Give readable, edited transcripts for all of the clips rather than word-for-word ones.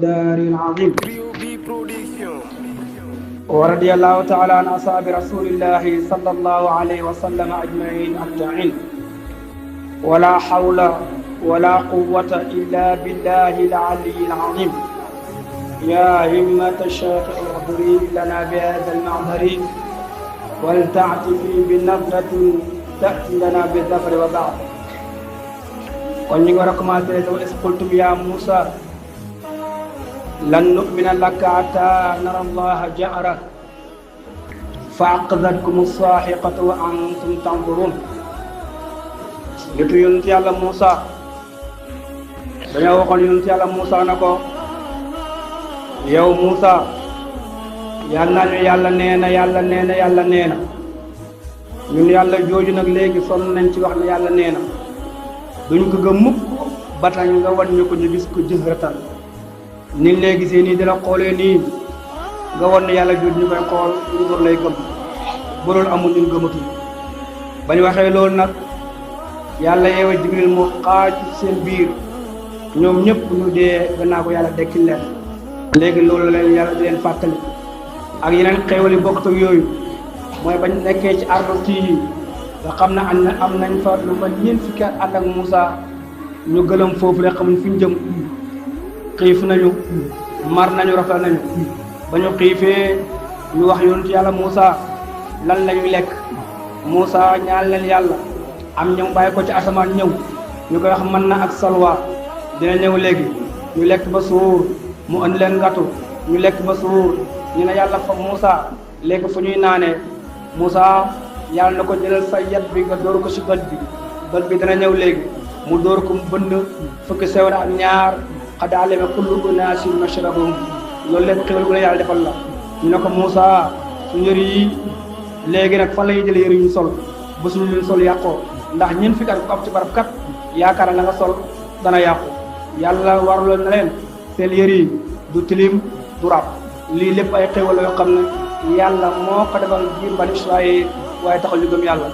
دار العظيم ورضي الله تعالى عن أصحاب رسول الله صلى الله عليه وسلم أجمعين أجمعين ولا حول ولا قوة إلا بالله العلي العظيم يا همة الشيخ اغفري لنا بهذا المعذر ولتعتفي بنظرة تأتي لنا بالظفر وبعد kon ñu ngi war a commencé wa is qultum ya Musa lan nu'mina laka hatta nara Allaha jahra fa aqadatkum as-sahiqatu wa antum tanzurun nitu yonent yàlla Musa dañoo waxoon yonent yàlla Musa na ko yow Musa yàlla nee na yàlla nee na ñun yàlla jooju nag léegi sonn nañ ci wax ne yàlla nee na duñ ko gëm mukk ba tax nga wan ñu ko ñu gis ko jëfratal ni léegi gisee nii dina xoolee nii nga wan ne yàlla jooju ñu koy xool ñu door lay gëm bu loolu amul ñun gëmatu bañ waxee loolu nag yàlla yeewa Jibril mu xaaj seen biir ñoom ñëpp ñu dee gannaaw ko yàlla dekkil leen léegi loolu leen yàlla di leen fàttali ak yeneen xéewali bokkut ak yooyu mooy bañ nekkee ci ardo tii nga xam ne am nañ fa lu ma ñeent fukki at ànd ak Moussa ñu gëlëm foofu rek xamuñ fi ñu jëm xiif nañu mar nañu rafet nañu ba ñu xiifee ñu wax yonent yàlla Moussa lan la ñuy lekk Moussa ñaan leen yàlla am ñëw bàyyi ko ci asamaan ñëw ñu koy wax mën na ak salwa dina ñëw léegi ñu lekk ba suur mu andi leen ngatu ñu lekk ba suur ñu ne yàlla fa Moussa léegi fu ñuy naanee Moussa yàlla na ko jëlal sa yat bi nga dóor ko si bët bi dana ñëw léegi mu dóor ko mu bënn fukki sew ak ñaar xad alima kullu unaasin mashrabahum loolu lépp xéwal gu la yàlla defal la ñu ne ko Moussa su yëri yi léegi nag fan la ñuy jël yëri ñu sol ba suñu leen sol yàqoo ndax ñun fi kat ku am ci barab kat yaakaar na nga sol dana yàqu yàlla waraloon na leen seen yëri yi du tilim du rab lii lépp ay xéwal yoo xam ne yàlla moo ko defal biir bani Israël waaye taxul ñu gëm yàlla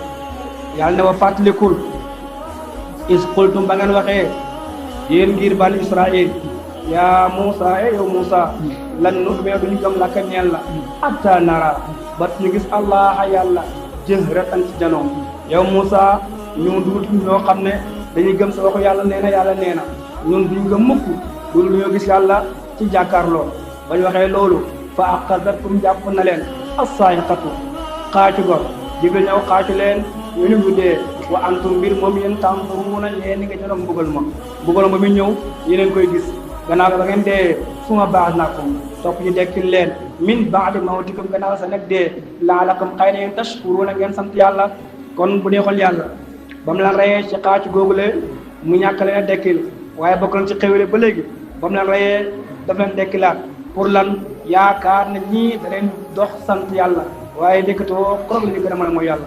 yàlla ne wa fàttalikul is qultum ba ngeen waxee yéen ngir bani Israël yaa Moussa yow Moussa lan nu'mina duñu gëm laka ñeel la hatta nara ba ñu gis Allah yàlla jahratan ci janoom yow Moussa ñu duut ñoo xam ne dañuy gëm sa waxu yàlla nee na ñun duñu gëm mukk loolu ñoo gis yàlla ci jàkkaarloo bañ waxee loolu fa aqadatkum jàpp na leen as-sa'iqatu xaacu gor Jibril ñëw xaacu leen ñu ñu dee wa antum mbir moom yéen tanzuruna yéen ni nga jëloon mbugal ma mi ñëw yéen koy gis gannaaw ba ngeen dee suma ba'athnakum topp ñu dekkil leen min ba'di mawtikum gannaaw sa nag dee la'allakum xëy na yéen tashkuruna ngeen sant yàlla kon bu neexoon yàlla ba mu leen reyee ci xaacu googule mu ñàkk leen a dekkil waaye bokk nañ ci xéwale ba léegi ba mu leen reyee daf leen dekkilaat pour lan yaakaar na ñii da leen dox sant yàlla waaye ndeketoo koroog la ñu gën a mën a mooy yàlla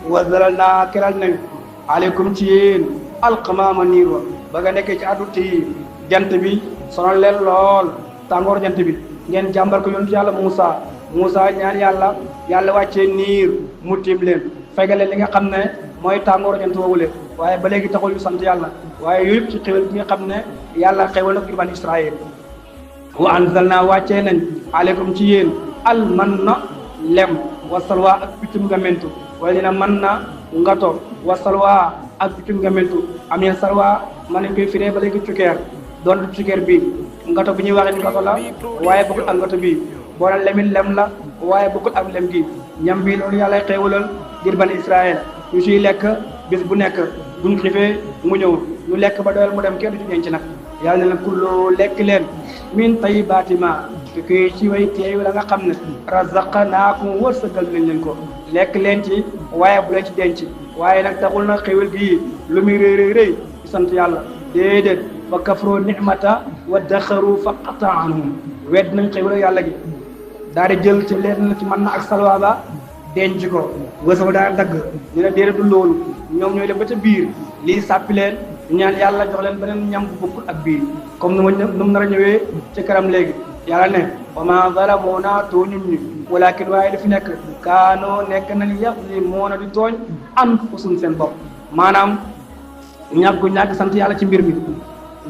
wa zalalnaa keral nañ aleykum ci yéen alqamaama niir wa ba nga nekkee ci adduti jant bi sonal leen lool tàngoor jant bi ngeen jàmbar ko yonent yàlla Moussa ñaan yàlla wàccee niir mu tiim leen fegale li nga xam ne mooy tàngoor jant woowule waaye ba léegi taxul ñu sant yàlla waaye yooyu yëpp ci xéwal bi nga xam ne yàlla xéwal na ko bani Israël wa anzalnaa wàccee nañ aleykum ci yéen almanna lem wa salwa ak piccum nga mentu wala dina mën na ngato wa salwa ak piccum nga mentu am yeen salwa mën nañ koy firee ba léegi cukkeer doon cukkeer bi ngato bi ñuy waxee ni ngato la waaye bokkul ak ngato bi boo na lemin lem la waaye bokkul ak lem gi ñam bi loolu yàlla xéewalal ngir bani Israël ñu siy lekk bis bu nekk buñ xiifee mu ñëw ñu lekk ba doyal mu dem kenn du ci denc nag yàlla ne la kullu lekk leen min tayyibaati maa koy ci way teew la nga xam ne razaqnaakum wërsëgal nañ leen ko lekk leen ci waaye bu leen ci denc waaye nag taxul na xéwal gii lu muy rëy sant yàlla déedéet fa kafru ni'mata wa daxaru fa qata anhum wedd nañ xéwal yàlla gi daal di jël ci leen na ci mën na ak salwa ba denc ko wërsëg ba daal dagg ñu ne déedéet du loolu ñoom ñooy dem ba ca biir lii sàppi leen ñaan yàlla jox leen beneen ñam bu bokkul ak biir comme nu mu nar a ñëwee ci kanam léegi yàlla ne wa ma zalamuuna tooñuñ ñu walakin waaye dafi nekk kaanoo nekk nañ yazlimuuna di tooñ anfusum seen bopp maanaam ñàkk sant yàlla ci mbir mi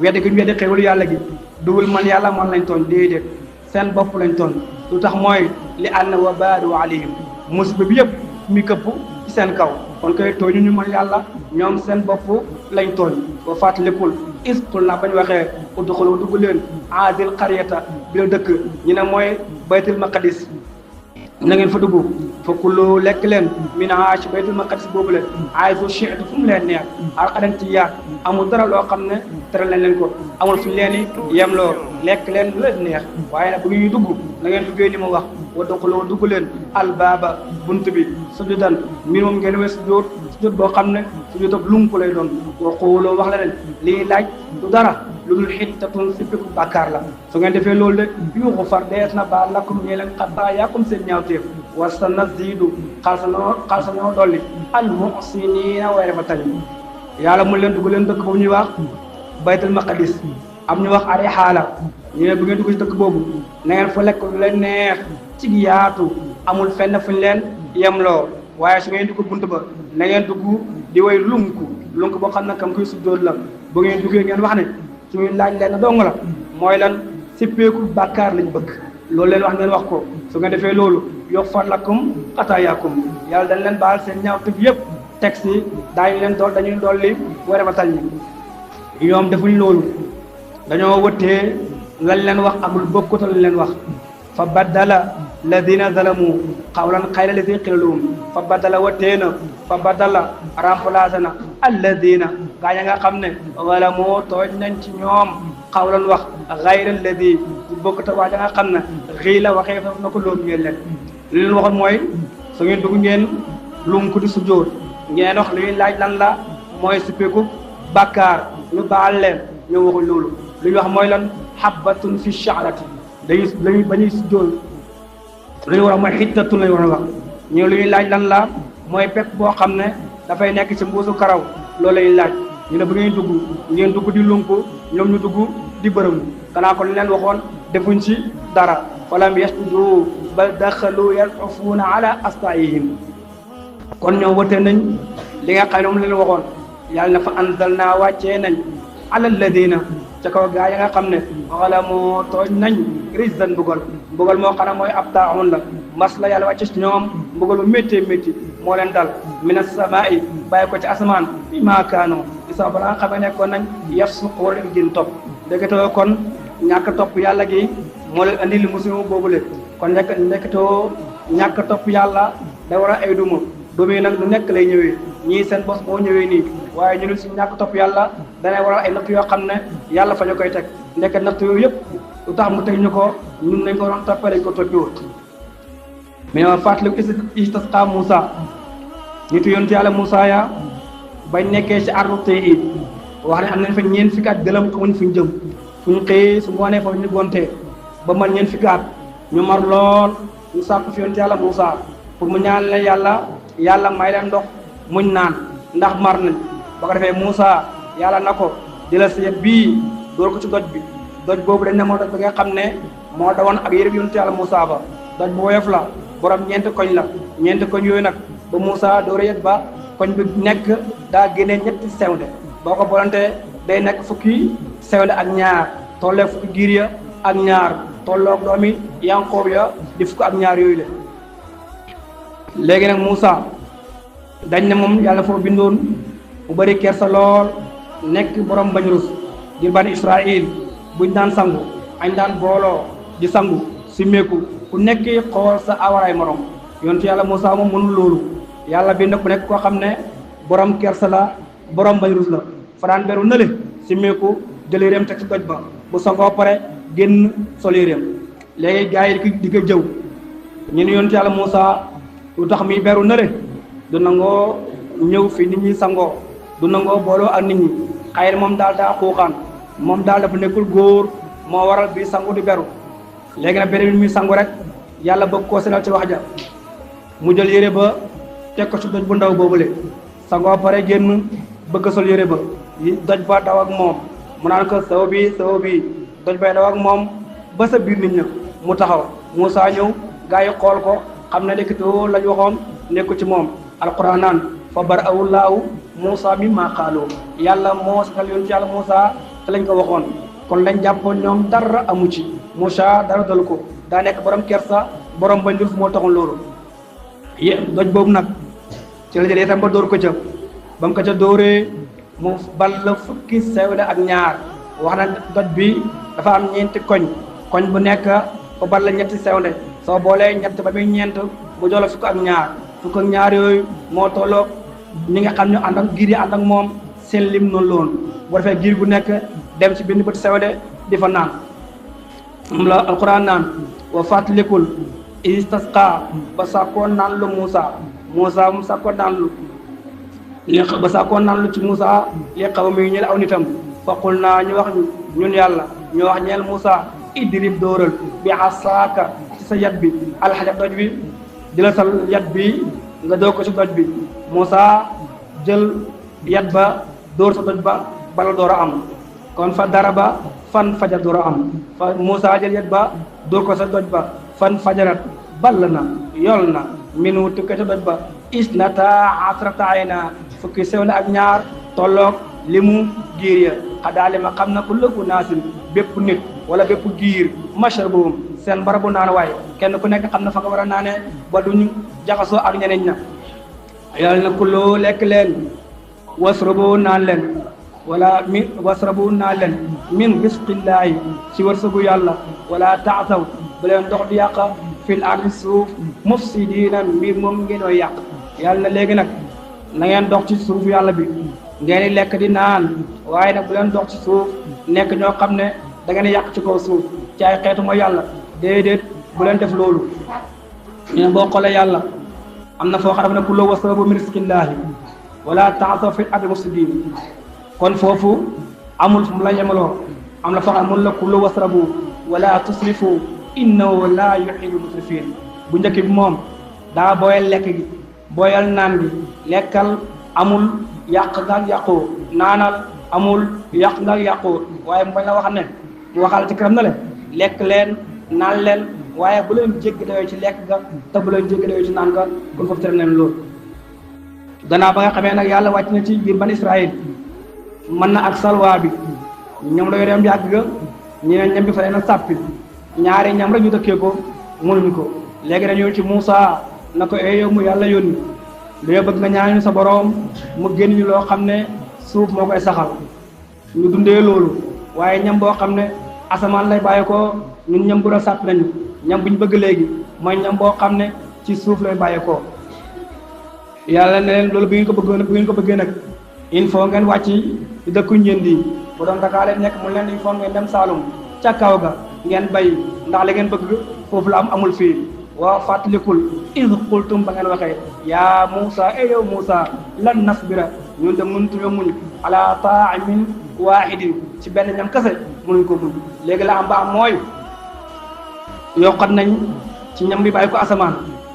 weddi gi ñu weddi xéwalu yàlla gi dugul man yàlla man lañ tooñ déedéet seen bopp lañ tooñ lu tax mooy li anna wa baadu alayhim musiba bi yëpp mi këpp ci seen kaw kon koy tooñu ñu man yàlla ñoom seen bopp lañ tooñ wa fàttalikul isqul na bañ waxee udxulu dugg leen aadil qaryata bi la dëkk ñu ne mooy baytul maqdis na ngeen fa dugg fa kullu lekk leen min ci baytul maqdis boobu leen aysu shi'tu fu mu leen neex alxadan ci yaat amul dara loo xam ne tere nañ leen ko amul fu ñu leen i yemloo lekk leen lu leen neex waaye nag bu ñuy dugg na ngeen duggee ni mu wax wa duxulu dugg leen albaaba bunt bi sujudan mbir moom ngeen wees sujud boo xam ne sujud ak lunku lay doon wa quulu wax la leen lii laaj du dara lu dul xittatun sippiku bàkkaar la su ngeen defee loolu de yuuxu far dees na baal lakum ñee leen xataayaakum seen ñaawteef wa sanazzidu xalsa ñoo dolli al muhsiniina way rafetal yàlla mu leen dugg leen dëkk boobu ñuy wax baytul maqdis am ñu wax ari xaala ñu ne bu ngeen dugg ci dëkk boobu na ngeen fa lekk lu leen neex ci yaatu amul fenn fu ñu leen yemloo waaye su ngeen dugg bunt ba na ngeen dugg di way lunk boo xam ne kam koy sujjóot la bu ngeen duggee ngeen wax ne suñuy laaj leen dong la mooy lan sippeeku bàkkaar lañ bëgg loolu leen wax ngeen wax ko su ngeen defee loolu yughfar lakum xataayaakum yàlla dañ leen baal seen ñaawteef yëpp teg si dañuy dolli boo rafetal ñi ñoom defuñ loolu dañoo wëttee lañ leen wax ak lu bokkut lañ leen wax fa baddala ladina zalamu qawlan xayra lati qila lahum fa baddala wëttee na fa baddala remplacé na alladina gaa ña nga xam ne zalamu tooñ nañ ci ñoom qawlan wax xayra ladi bokkut waa ja nga xam ne xii la waxee fa na ko loolu ngeen leen li leen waxoon mooy su ngeen dugg ngeen lunku di sujjóot ngeen wax li ñuy laaj lan la mooy sippeeku bàkkaar ñu baal leen ñu waxul loolu li ñu wax mooy lan habbatun fi sha'rati dañuy bañuy sujjóot lu ñu war a mooy xittatun lañu war a wax ñu li ñuy laaj lan la mooy pepp boo xam ne dafay nekk ci mbuusu karaw loolu lañuy laaj ñu ne bu ngeen dugg di lunku ñoom ñu dugg di bërëm kanaa ko li leen waxoon defuñ ci dara falam yasjudu bal daxalu yarfuuna ala astaihim kon ñoom wëte nañ li nga xam ne moom leen waxoon yàlla na fa anzal naa wàccee nañ ala alladina ca kaw gaa yi nga xam ne xalamoo tooñ nañ rizan mbugal moo xam ne mooy ab taaxoon la mas la yàlla wàcce ci ñoom mbugal bu métti moo leen dal mina samaa'i bàyyi ko ci asamaan bi maa kaanoo isa ba nga xam ne nekkoon nañ yafsuqoon ak jën topp ndeketoo kon ñàkk topp yàlla gi moo leen andi li musiba boobule kon ndeketoo ñàkk topp yàlla da war a ay duma yi nag lu nekk lay ñëwee ñii seen bos boo ñëwee nii waaye ñu ne si ñàkk topp yàlla danay waral ay natt yoo xam ne yàlla fa ñu koy teg ndekk natt yooyu yëpp lu tax mu teg ñu ko ñun nañ ko wax toppee dañ ko toppiwut mais ma fàttaliku istisqa Moussa nitu yonent yàlla Moussa ya bañ nekkee ci ardu tey wax ne am nañ fa ñeent fukki at gëlëm xamuñ fu ñu jëm fu ñu xëyee su ngoonee fa ñu gontee ba man ñeent fukki at ñu mar lool ñu sàkku fi yonent yàlla Moussa pour mu ñaan la yàlla may leen ndox muñ naan ndax mar nañ ba ko defee Moussa yàlla na ko jëlal sa yet bii dóor ko ci doj bi doj boobu dañ ne moo doj bi nga xam ne moo dawoon ak yërëb yonent yàlla Moussa ba doj bu woyof la borom ñeenti koñ la ñeenti koñ yooyu nag ba Moussa dóor yet ba koñ bi nekk daa génnee ñetti sewnde boo ko bolantee day nekk fukki sewnde ak ñaar tollee fukki giir ya ak ñaar tolloog doomi Yankoob ya di fukk ak ñaar yooyu la léegi nag Moussa dañ ne moom yàlla foofu bindoon mu bëri kersa lool nekk borom bañ rus di bani Israël buñ daan sangu añ daan booloo di sangu simmeeku ku nekk xool sa awaraay morom yontu yàlla Moussa moom mënul loolu yàlla bind ku nekk koo xam ne borom kersa la borom bañ rus la faraan beru nële simmeeku jël yéreem teg ci doj ba bu sangoo pare génn sol yéreem léegi gars yi di ko jëw ñu ne yontu yàlla Moussa lu tax muy beru nële du nangoo ñëw fi nit ñi sangoo du nangoo booloo ak nit ñi xëy na moom daal daa xuuxaan moom daal dafa nekkul góor moo waral bii sangu di beru léegi nag beneen muy sangu rek yàlla bëgg koo senal ci wax ja mu jël yére ba teg ko ci doj bu ndaw boobule sangoo pare génn bëgg sol yére ba doj ba daw ak moom mu naan ko saw bi doj bay daw ak moom ba sa biir nit ña mu taxaw Moussa ñëw gaa yi xool ko xam ne nekkitoo lañ waxoon nekku ci moom alquran naan fa bara'ahu llaahu Moussa mimmaa qaaluu yàlla moo setal yoon ci yàlla Moussa te lañ ko waxoon kon lañ jàppoon ñoom dara amu ci Moussa dara dal ko daa nekk borom kersa borom bañ moo taxoon loolu doj boobu nag ci la jëlee itam ba dóor ko ca ba mu ko ca dóoree mu bal la fukki sewnde ak ñaar wax na doj bi dafa am ñeenti koñ bu nekk ba bal la ñetti sewnde soo boolee ñett ba muy ñeent mu jox la fukk ak ñaar yooyu moo tolloog ñi nga xam ne ànd ak giir yi ànd ak moom seen lim noonu loon bu defee giir bu nekk dem ci benn bët sewnde di fa naan moom la alquran naan wa fàttalikul istasqa ba sàkkoon naan lu Moussa mu sàkkoon naan lu ba sàkkoon naan lu ci Moussa li xaw mi ñeel aw nitam faqul naa ñu wax ñun yàlla ñu wax ñeel Moussa idrib dóoral bi asaaka ci sa yat bi alxajar doj bi jëlal sa yat bi nga dóor ko ci doj bi Moussa jël yat ba dóor sa doj ba bala door a am kon fa dara ba fan fajar door a am fa Moussa jël yat ba dóor ko sa doj ba fan fajarat ball na yol na minu tukka ca doj ba isnata asrata ayna fukki sewnde ak ñaar tolloog limu giir ya xadaali ma xam na ku lëgu naasin bépp nit wala bépp giir mashrabum seen barabu naan waaye kenn ku nekk xam na fa nga war a naane ba duñu jaxasoo ak ñeneen ña yàlla na kuloo lekk leen wasrabu naan leen wala wasrabu naan leen min risqillaahi ci wërsëgu yàlla wala taasaw bu leen dox di yàq fil ardi suuf mufsidiina mbir moom ngeen ooy yàq yàlla na léegi nag na ngeen dox ci suuf yàlla bi ngeen di lekk di naan waaye nag bu leen dox ci suuf nekk ñoo xam ne da ngeen yàq ci kaw suuf ci ay xeetu mooy yàlla déedéet bu leen def loolu ñu ne boo xoolee yàlla am na foo xam ne kullu wasrabu min rizqillaahi wala ta'asaw fil ardi mufsidiin kon foofu amul fu mu la yemaloo am na foo xam ne mun la kullu wasrabu wala tusrifu innahu la yuhibbul musrifin bu njëkk bi moom daa booyal lekk gi booyal naan gi lekkal amul yàq nga yàqoo naanal amul yàq nga yàqoo waaye mu bañ la wax ne mu waxal ci këram na le lekk leen naan leen waaye bu leen jéggi dayoo ci lekk ga te bu leen jéggi dayoo ci naan ga kon foofu tere leen loolu gannaaw ba nga xamee nag yàlla wàcc na ci biir ban Israël mën na ak salwaa bi ñoom la yoreem yàgg ga ñeneen ñam bi fa leen a sàppi ñaari ñam rek ñu dëkkee ko mënuñu ko léegi dañu ci Moussa na ko yow mu yàlla yónni dañoo bëgg nga ñaanu sa boroom mu génn ñu loo xam ne suuf moo koy saxal ñu dundee loolu waaye ñam boo xam ne asamaan lay bàyyi ko ñun ñam bu la sàpp nañu ñam bu ñu bëgg léegi mooy ñam boo xam ne ci suuf lay bàyyi ko yàlla ne leen loolu bu ngeen ko bëggee nag il faut ngeen wàcc di dëkku njëndi bu doon Dakar leen nekk mu leen il faut ngeen dem Saalum ca kaw ga ngeen bay ndax li ngeen bëgg foofu la amul fii wa fàttalikul iz qultum ba ngeen waxee yaa Moussa yow Moussa lan nasbira ñun de mënutuñoo muñ ala taamin waahidin ci benn ñam kese mënuñ ko muñ léegi la am ba am mooy yokkat nañ ci ñam bi bàyyi ko asamaan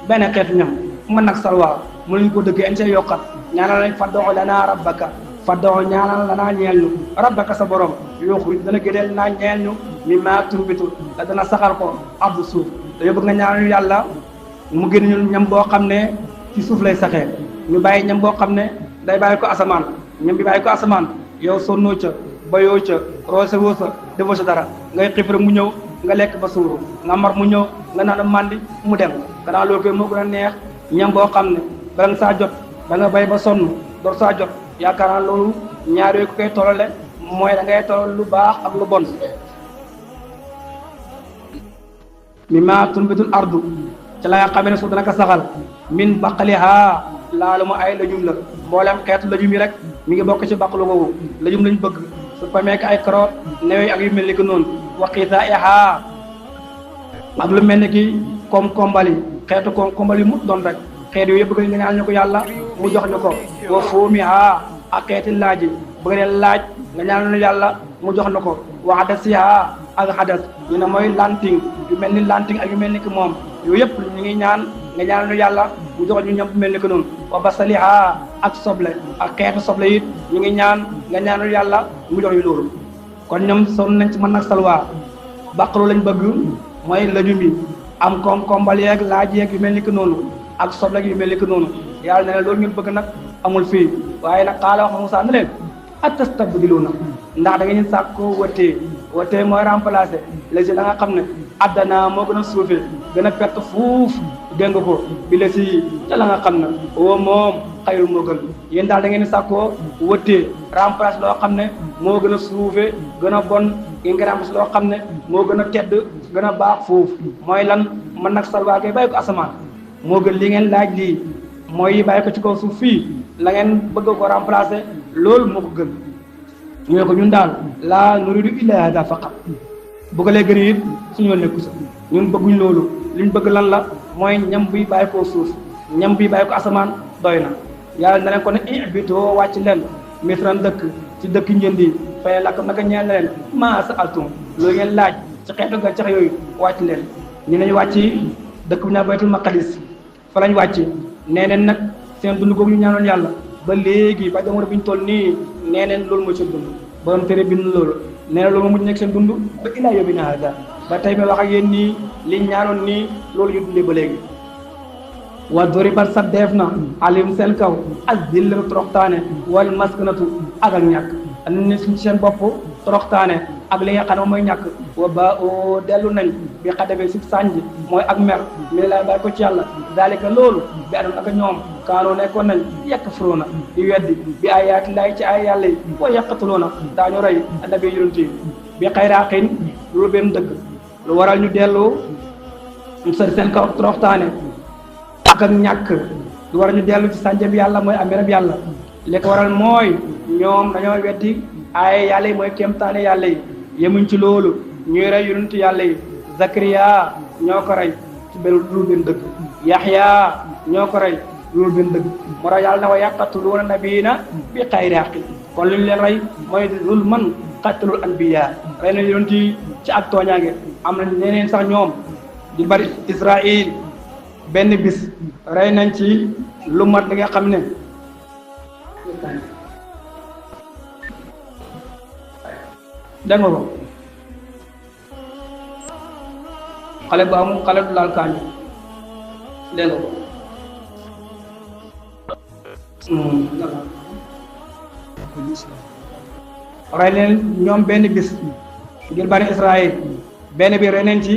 benn xeetu ñam mën nag salwa mënuñ ko dëggee en see yokkat ñaanal lañ fad'u lanaa rabbaka fad'u ñaanal lanaa ñeel ñu rabbaka sa borom yuxrij dana génneel naa ñeel ñu mimmaa tunbitu la dana saxal ko ardu suuf dañoo bëgg nga ñaanal yàlla mu génn ñu ñam boo xam ne ci suuf lay saxee ñu bàyyi ñam boo xam ne day bàyyi ko asamaan ñam bi bàyyi ko asamaan yow sonnoo ca bayoo ca roose woo sa defoo sa dara ngay xiif rek mu ñëw nga lekk ba suuru nga mar mu ñëw nga naan mandi mu dem gannaaw loolu koy moo gën a neex ñam boo xam ne bala nga saa jot da nga bay ba sonn door saa jot yaakaar naa loolu ñaar yooyu ko koy tollale mooy da ngay toll lu baax ak lu bon mimmaa tunbitul ardu ca la nga xamee ne suuf dana ko saxal min baqaliha laalu ma ay lajum la mboolem xeetu lajum yi rek mi ngi bokk ci baqalu boobu lajum lañ bëgg su fa meek ay carotte newe ak yu mel ni ki noonu wa qithaa'iha ak lu mel ni ki comme kombali xeetu kombali mu doon rek xeet yooyu yëpp bëgg nga ñaan ñu ko yàlla mu jox ñu ko wa fuumiha ak xeeti laaj yi bëgg leen laaj nga ñaan ñu yàlla mu jox ñu ko wa hadasiha ak hadas ñu ne mooy lanting yu mel ni lanting ak yu mel ni ki moom yooyu yëpp ñu ngi ñaan nga ñaan ñu yàlla mu jox ñu ñam mel ni ki noonu wa basaliha ak soble ak xeetu soble it ñu ngi ñaan nga ñaan ñu yàlla mu jox ñu loolu kon ñoom sonn nañ ci mën nag salwaa baqalu lañ bëgg mooy lajum yi am kombal yeeg laaj yeeg yu mel ni ki noonu ak soble yu mel ni ki noonu yàlla ne loolu ngeen bëgg nag amul fii waaye nag xaala wax Moussa ne leen atastabdiluuna ndax da ngeen sàkkoo wëttee mooy remplacer léegi la nga xam ne addana moo gën a suufee gën a perte fuuf dégg nga ko bi la si ca la nga xam ne woo moom xayrul moo gën yéen daal da ngeen sàkkoo wëttee remplacer loo xam ne moo gën a suufee gën a bon ngeen remplacer loo xam ne moo gën a tedd gën a baax foofu mooy lan man nag salwaakee bàyyi ko asamaan moo gën li ngeen laaj lii mooy bàyyi ko ci kaw suuf fii la ngeen bëgg ko remplacer loolu moo ko gën ñu ne ko ñun daal laa nuridu illa hada faqat bu ko lee gën it suñu nekku sa ñun bëgguñ loolu liñ bëgg lan la mooy ñam bi bàyyi ko suuf ñam bi bàyyi ko asamaan doy na yàlla na leen ko ne ibitoo wàcc leen misran dëkk ci dëkk njëndi fay lakk naka ñeel na leen maa sa altum loolu ngeen laaj ci xeetu gàncax yooyu wàcc leen ñu nañu wàcc dëkk bi naa baytul maqdis fa lañ wàcc nee neen nag seen dund googu ñu ñaanoon yàlla ba léegi ba jamono bi ñu toll nii nee neen loolu mooy seen dund borom tere bind loolu nee na loolu moo mujj nekk seen dund ba ilaa yawmina haada ba tey may wax ak yéen nii liñ ñaanoon nii loolu ñu dundee ba léegi wa duribat sa def na alim seen kaw ak zillatu toroxtaane wal maskanatu ak ñàkk am ne suñ seen bopp toroxtaane ak li nga xam ne mooy ñàkk wa ba o dellu nañ bi xadabe si sànj mooy ak mer mi lay bàyyi ko ci yàlla dalika loolu bi adam naka ñoom kaanoo nekkoon nañ yekk furoona di weddi bi ayaati laay ci ay yàlla yi wa yaqatuloona daañu rey annabi yonent yi bi xayraaxin lu benn dëgg lu waral ñu dellu sa seen kaw toroxtaane ak ñàkk lu waral ñu dellu ci sànj bi yàlla mooy amerab yàlla li ko waral mooy ñoom dañoo weddi ay yàlla yi mooy kéemtaane yàlla yi yemuñ ci loolu ñuy rey yonent yàlla yi Zakariya ñoo ko rey ci benn lu benn dëgg Yaxya ñoo ko rey lu benn dëgg moo tax yàlla na wa yaqtuluuna nabiina bi xayri haqqin kon li ñu leen rey mooy zulman qatlul anbiya rey na yonent yi ci ak tooñaange am na ñeneen sax ñoom di bari Israël benn bis rey nañ ci lu mat li nga xam ne dégg nga ko xale bu amul xale du laal kaañu dégg nga ko rey leen ñoom benn bis ngir bani Israël benn bi rey nañ ci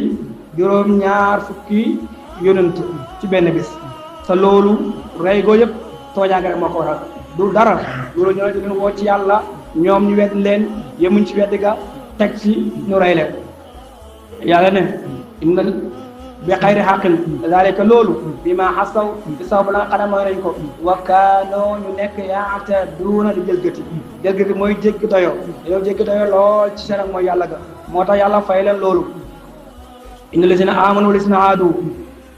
juróom-ñaar fukki yonent ci benn bis te loolu rey goo yëpp tooñaange rek moo ko waral du dara loolu ñoo leen woo ci yàlla ñoom ñu wedd leen yemuñ ci weddi ga teg ci ñu rey leen yàlla ne inna bi xayri xaqin dalika loolu bi ma xasaw bi saw ba la nga xam ne mooy nañ ko wa kaanoo ñu nekk yaataduuna di jëlgati mooy jéggi doyo yow jéggi doyo lool ci seen ak mooy yàlla ga moo tax yàlla fay leen loolu inna lazina amanu wa lazina haadu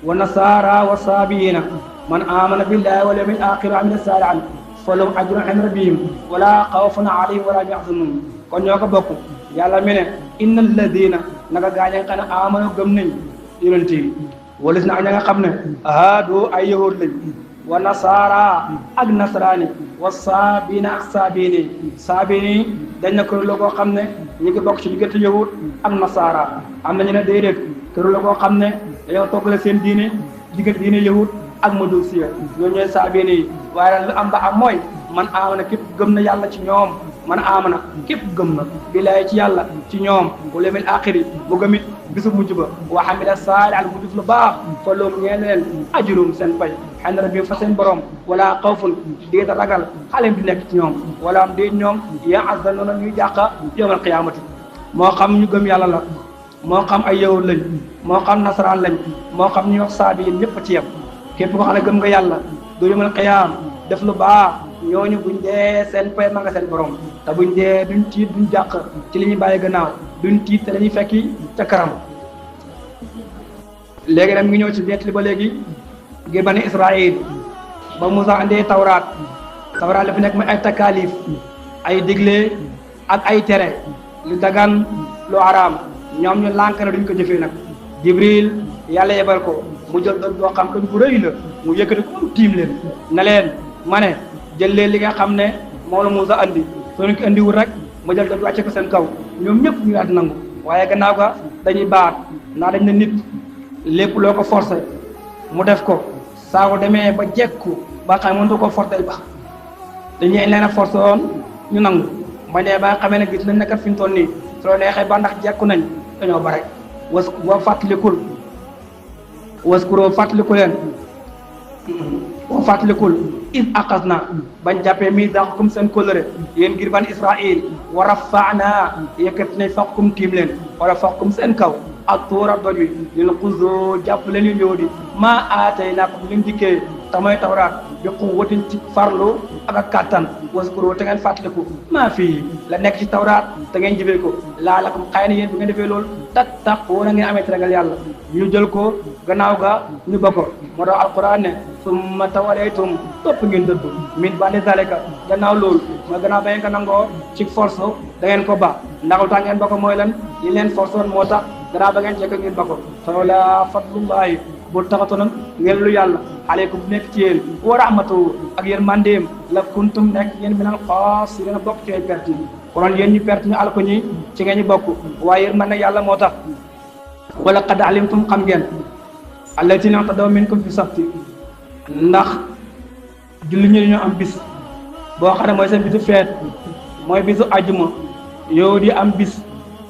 wa nasaara wa saabiina man amana billahi wal yawmil axir wa amila saalihan falahum ajrun inda rabbihim wala xawfun alayhim wala hum yaxzanun kon ñoo ko bokk yàlla mi ne inna alladina naka gaañ nga xam ne amanu gëm nañ yonent yi wala si na ña nga xam ne haadu ay yahuud lañ wa nasaara ak nasaraani wa saabiina ak saabiini dañ na kuréel la koo xam ne ñu ngi bokk ci diggante yahuud ak nasaara am na ñu ne déedéet kuréel la koo xam ne dañoo toggale seen diine diggante diine yahuud ak majusiya ñooñu ñooy saabiini yi waaye nag lu am ba am mooy man amana képp gëm na yàlla ci ñoom man amana képp gëm na billaay ci yàlla ci ñoom wal yawmil aaxiri mu gëmit bisu mujj ba wa amila saalihan mu def lu baax fa loolu ñeel leen ajrum seen pay inda rabbihim fa seen borom wala xawfun déet a ragal xaleem di nekk ci ñoom wala am déet ñoom yaxzanuuna ñuy jàqa yawmal qiyaamati moo xam ñu gëm yàlla la moo xam ay yahud lañ moo xam nasaraan lañ moo xam ñu wax saabi yéen ñëpp ci yem képp ko xam ne gëm nga yàlla du yawmal qiyaam def lu baax ñooñu buñ dee seen pay ma nga seen borom te buñ dee duñ tiit duñ jàq ci li ñuy bàyyi gannaaw duñ tiit te dañuy fekki ca karam léegi nag mi ngi ñëw ci nettali ba léegi ngir bani Israël ba Musaa andee tawraat la fi nekk mooy ay takaalif ay digle ak ay tere lu dagan lu araam ñoom ñu lànk na duñ ko jëfee nag Jibril yàlla yebal ko mu jël doon boo xam dañ bu rëy la mu yëkkati ko tiim leen na leen ma ne jël leen li nga xam ne moom la Musaa andi soo leen ko andiwul rek ma jël doon wàcce ko seen kaw ñoom ñëpp ñu daal di nangu waaye gannaaw ga dañuy baat naa dañ ne nit lépp loo ko forcé mu def ko saa ko demee ba jekku ba xam mënatu ko forcé ba dañuy leen a forcé woon ñu nangu ma ne ba nga xamee ne gis nañ ne kat fi ñu toll nii soo neexee ba ndax jekku nañ dañoo bare wa fàttalikul waskuroo fàttaliku leen wa fàttalikul is aqas na bañ jàppee miisaakum seen kóllëre yéen ngir ban Israil wa rafaana yëkkati nañ faqkum tiim leen wala faqkum seen kaw ak tuura doj wi lil xuzoo jàpp leen yu ñëw di maa aatay naa ko lim dikkee tamay tawraat bi quwwatin ci farlu ak kàttan waskuru te ngeen fàttaliku maa fii la nekk ci tawraat te ngeen jëfee ko laalakum xëy na yéen bu ngeen defee loolu tattaquuna ngeen amee ragal yàlla ñu jël ko gannaaw ga ñu ba ko moo tax alquran ne summa tawalaytum topp ngeen dëddu min ba'di zalika gannaaw loolu mooy gannaaw ba ngeen ko nangoo ci force da ngeen ko ba ndax lu tax ngeen ba ko mooy lan li leen force woon moo tax gannaaw ba ngeen jekk ngeen ba ko falawlaa fadlullahi bu taxatoon ngeen lu yàlla aleykum bu nekk ci yéen wa rahmatu ak yéen mandéem la kuntum nekk yéen minal xaasiriin bokk ci ay perte yi konoon yéen ñu perte ñu al ko ñi ci ngeen ñu bokk waaye yéen man ne yàlla moo tax wala qad alimtum xam ngeen allaziina i'tadaw minkum fi sabti ndax julli ñu dañoo am bis boo xam ne mooy seen bisu feet mooy bisu ajjuma yow di am bis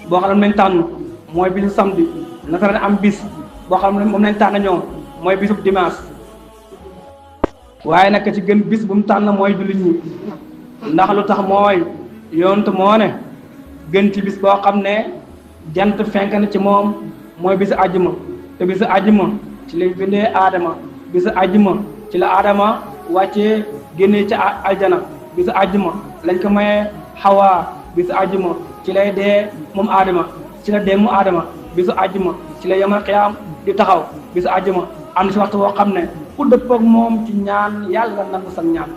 boo xam ne nañ tànn mooy bisu samedi nasaraan am bis boo xam ne moom lañ tànn ñoom mooy bisu dimanche waaye nag ci gën bis bu mu tànn mooy jullit ñi ndax lu tax mooy yonent moo ne gën ci bis boo xam ne jant fenk na ci moom mooy bisu àjjuma te bisu àjjuma ci lañ bindee aadama bisu àjjuma ci la aadama wàccee génnee ci aljana bisu àjjuma lañ ko mayee xawaa bisu àjjuma ci lay dee moom aadama ci la dee mu aadama bisu àjjuma ci la yemal xiyaam di taxaw bisu àjjuma am na si waxtu woo xam ne ku dëpp ak moom ci ñaan yàlla nangu sa ñaan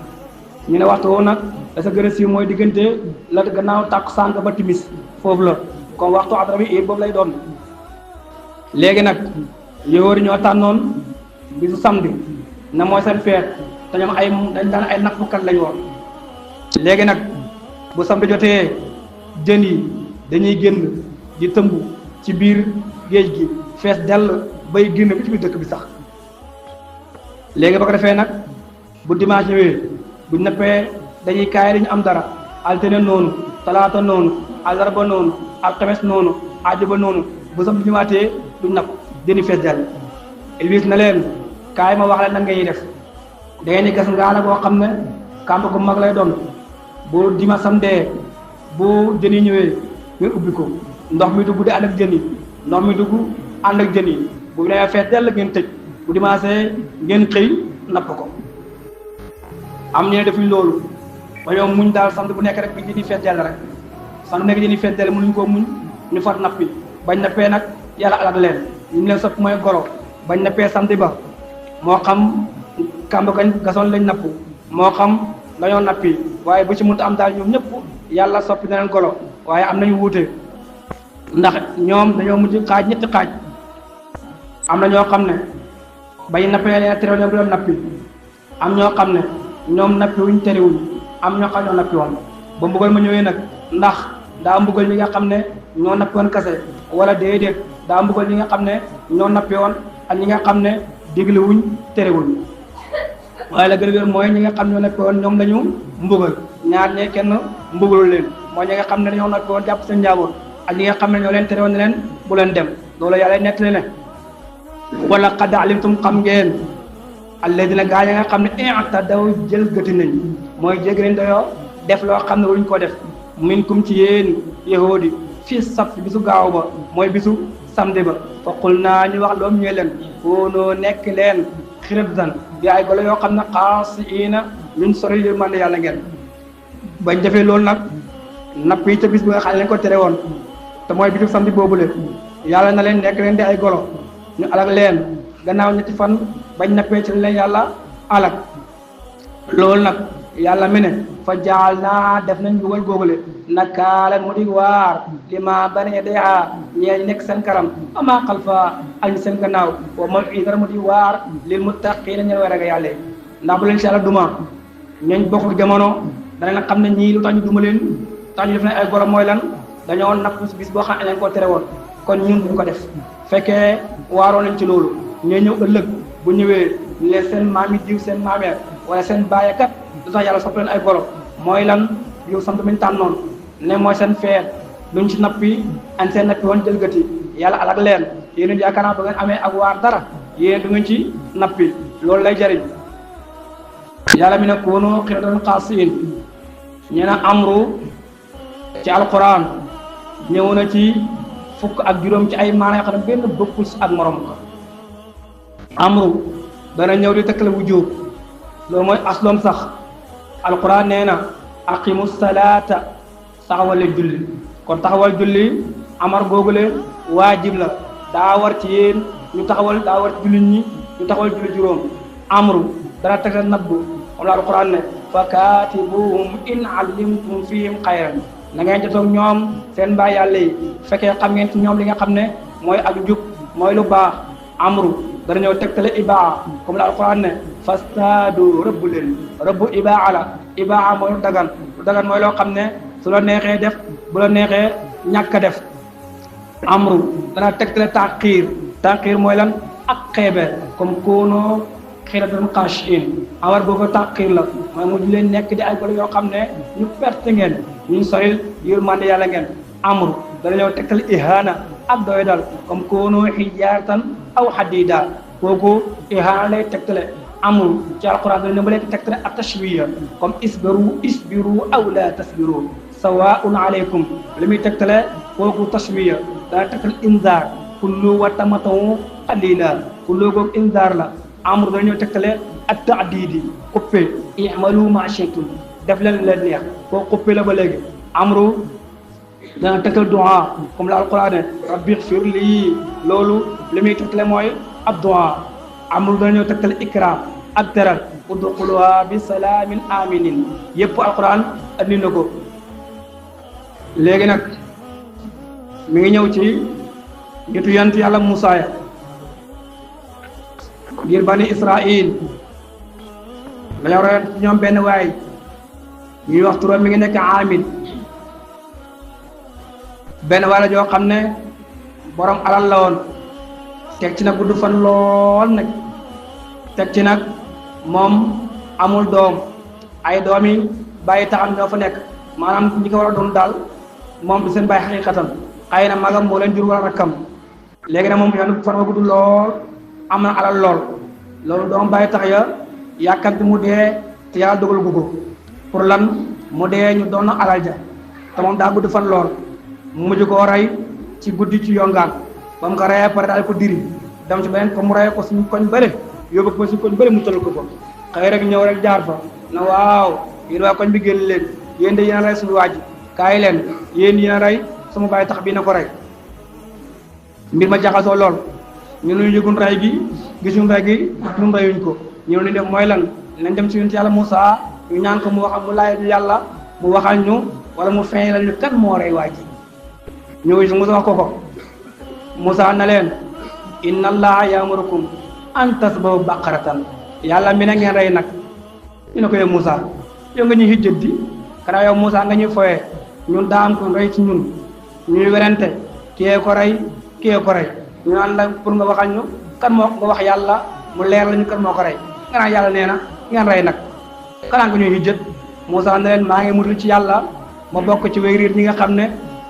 ñu ne waxtu woo nag da sa gën a siiw mooy diggante la gannaaw tàkku sànq ba timis foofu la comme waxtu adra bi boobu lay doon léegi nag yowóori ñoo tànnoon bisu samedi na mooy seen feet te ñoom dañ daan ay nappkat lañ woon léegi nag bu samedi jotee jën yi dañuy génn di tëmb ci biir géej gi fees dell bay génn bi ci biir dëkk bi sax léegi ba ko defee nag bu dimanche ñëwee bu neppee dañuy kaay dañu am dara altine noonu talaata noonu àllarba noonu alxames noonu àjjuma noonu bu sam ñëwaatee du napp deni fees dell Iblis na leen kaay ma wax leen nan ngay def da ngeen di gas ngaala boo xam ne kàmb gu mag lay doon bu dimanche samedi bu jën yi ñëwee ngeen ubbi ko ndox mi dugg di ànd ak jën yi ndox mi dugg ànd ak jën yi bu nee fees dell ngeen tëj bu dimanche ngeen xëy napp ko am ñu ne defuñ loolu ba ñoom muñ daal samedi bu nekk rek bi jën yi fees dell rek samedi bu nekk jën yi fees dell mënuñ koo muñ ñu far nappi bañ nappee nag yàlla alal leen ñu leen sopp mooy goro bañ nappee samedi ba moo xam kàmb kañ gasoon lañ napp moo xam dañoo nappi waaye bu ci mënta am daal ñoom ñëpp yàlla soppi na leen golo waaye am nañu wuute ndax ñoom dañoo mujj xaaj ñetti xaaj am na ñoo xam ne bañ nappee leen terew leen bu doon nappi am ñoo xam ne ñoom nappi wuñ terewuñ am ñoo xam ñoo nappi woon ba mbugal ma ñëwee nag ndax daa mbugal ñi nga xam ne ñoo nappi woon kase wala déedéet daa mbugal ñi nga xam ne ñoo nappi woon ak ñi nga xam ne digle wuñ terewuñ waaye la gën a wér mooy ñi nga xam ñoo nappi woon ñoom lañu mbugal ñaar ñee kenn mbugalul leen mooy ñi nga xam ne dañoo nappi woon jàpp seen njaboot ak ñi nga xam ne ñoo leen tere woon ne leen bu leen dem loolu yàlla nettali ne wala qad alimtum xam ngeen alladina gaa yi nga xam ne i'tadaw jël gëti nañ mooy jéggi nañ dayoo def loo xam ne waruñ ko def minkum ci yéen yahoodi fii sabt bisu gaaw ba mooy bisu samedi ba fa qul naa ñu wax loom ñee leen koonoo nekk leen xiratan di ay golo yoo xam ne xaasiina ñun sori yërmande yàlla ngeen bañ defee loolu nag napp yi ca bis bi nga xam ne lañ ko tere woon te mooy bisu samedi boobule yàlla na leen nekk leen di ay golo ñu alag leen gannaaw ñetti fan bañ nappee ci leen yàlla alag loolu nag yàlla mi ne fa jaal naa def nañ bugal góogale nakaalan mu di waar li ma bane deyaa ñee nekk seen kanam ama xalfa ak ñu seen gannaaw wa maw'izatan mu di waar lil muttaqiina ñeen way ragal yàlla ndax bu leen si yàlla duma ñooñ bokk jamono danañ xam ne ñii lu tax ñu duma leen tax ñu def nañ ay golo mooy lan dañoo napp bis boo xam ne leen ko tere woon kon ñun duñ ko def fekkee waaroo nañ ci loolu ñooy ñëw ëllëg bu ñëwee ñu leen seen maam yi diw seen maameer wala seen baayakat lu tax yàlla sopp leen ay golo mooy lan yow sant mañ tànnoon ne mooy seen feet duñ ci nappi an seen nappi woon jëlgati yàlla alak leen yéen yaakaar naa ba ngeen amee ak waar dara yéen du ngeen ci nappi loolu lay jariñ yàlla mi ne koonu xiradatan xaasiin ñu ne amru ci alquran ñëw na ci fukk ak juróom ci ay maana yoo xam ne benn bokkul si ak morom ko amru dana ñëw di tëkkale wujub loolu mooy asloom sax alquran nee na aqimu salaata taxawal julli kon taxawal julli amar googule waajib la daa war ci yéen ñu taxawal daa war ci jullit ñi ñu taxawal julli juróom amru dana tëkkale nabbu moom la alquran ne fa kaatibuhum in alimtum fihim xayran na ngeen jotoog ñoom seen mbaa yàlla yi fekkee xam ngeen ci ñoom li nga xam ne mooy ak njub mooy lu baax amru dana ñëw tegtale ibaa comme la alquran ne fastaadu rëbb leen rëbbu ibaa la ibaa mooy lu dagan mooy loo xam ne su la neexee def bu la neexee ñàkk a def amru dana tegtale tànqiir mooy lan ak xeebe comme koonoo xiradatan xaashiin awar boobu tànqiir la mooy mujj leen nekk di ay golo yoo xam ne ñu perte ngeen ñu soril yërmande yàlla ngeen amru dana ñëw tegtale ihaana ak doy dal comme koonoo xijaaratan aw xadiida kooku ihaana lay tegtale amru ci alquran dana ñëw ba léegi tegtale ak tashwiya comme isbiru aw la tasbiru sawaun alaykum li muy tegtale kooku tashwiya dana tegtale inzaar kullu wa tamatahu qalila kullu googu inzaar la amru dana ñëw tegtale ak taadidi xuppe i'malu ma shi'tum def leen leen neex koo xuppe la ba léegi amru dana tegtal du'a comme la alquran ne rabbi ighfir lii loolu li muy tegtale mooy ab du'a amru dana ñëw tegtale ikram ak teral udxuluha bi salaamin aminin yëpp alquran andi na ko léegi nag mi ngi ñëw ci nitu yant yàlla Musaa ya ngir bani Israil dañoo royoon ci ñoom benn waay ñuy wax turam mi ngi nekk Aamid benn waay la joo xam ne borom alal la woon teg ci nag gudd fan lool nag teg ci nag moom amul doom ay doom yi bàyyi taxam ñoo fa nekk maanaam ñi ko war a doon daal moom du seen bàyyi xaqiqatan xëy na magam moo leen jur wala rakkam léegi nag moom yoon fan wa gudd lool am na alal lool loolu doom bàyyi tax ya yàkkamti mu dee te yàlla dogal gu ko pour lan mu dee ñu doon alal ja te moom daa gudd fan lool mu mujj koo rey ci guddi ci yongaan ba mu ko reyee pare daal ko diri dem ci beneen ko mu reyee ko suñu koñ bële yóbbu ko suñu koñ bële mu tëral ko fa xëy rek ñëw rek jaar fa na waaw yéen waa koñ bi génn leen yéen de yéen a rey suñu waaj kaay leen yéen yéen a rey sama bàyyi tax bii na ko rey mbir ma jaxasoo lool ñu nu yëgun rey gi gisuñu rey gi ñun reyuñ ko ñu ne def mooy lan nañ dem ci yonent yàlla Moussa ñu ñaan ko mu wax mu laaj ñu yàlla mu waxal ñu wala mu feeñal ñu kan moo rey waa ji ñëw si Moussa wax ko ko Moussa na leen inna allaha ya'murukum an tasbahu baqaratan yàlla mi na ngeen rey nag ñu ne ko yow Moussa yow nga ñuy hijjat di xanaa yow Moussa nga ñuy foyee ñun daa am ko rey ci ñun ñuy werante kii ko rey ñu naan la pour nga waxal ñu kan moo nga wax yàlla mu leer la ñu kan moo ko rey nga naan yàlla nee na ngeen rey nag xanaa nga ñuy hijjat Moussa ne leen maa ngi mutul ci yàlla ma bokk ci wéy riir ñi nga xam ne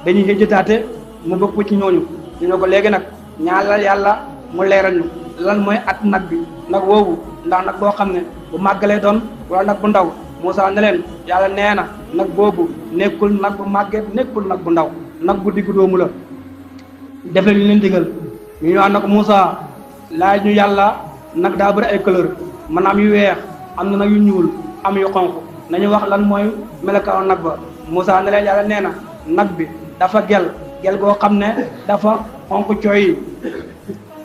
dañuy hijjataate mu bokk ci ñooñu ñu ne ko léegi nag ñaanal yàlla mu leeral ñu lan mooy at nag bi nag woowu ndax nag boo xam ne bu màggalee doon wala nag bu ndaw Moussa ne leen yàlla nee na nag boobu nekkul nag bu màgget nekkul nag bu ndaw nag bu diggu doomu la def leen li leen digal ñu ñëwaat nag Moussa laaj ñu yàlla nag daa bëri ay couleur man am yu weex am na nag yu ñuul am yu xonq nañu wax lan mooy melokaan nag ba Moussa ne leen yàlla nee na nag bi dafa gel goo xam ne dafa xonq cooy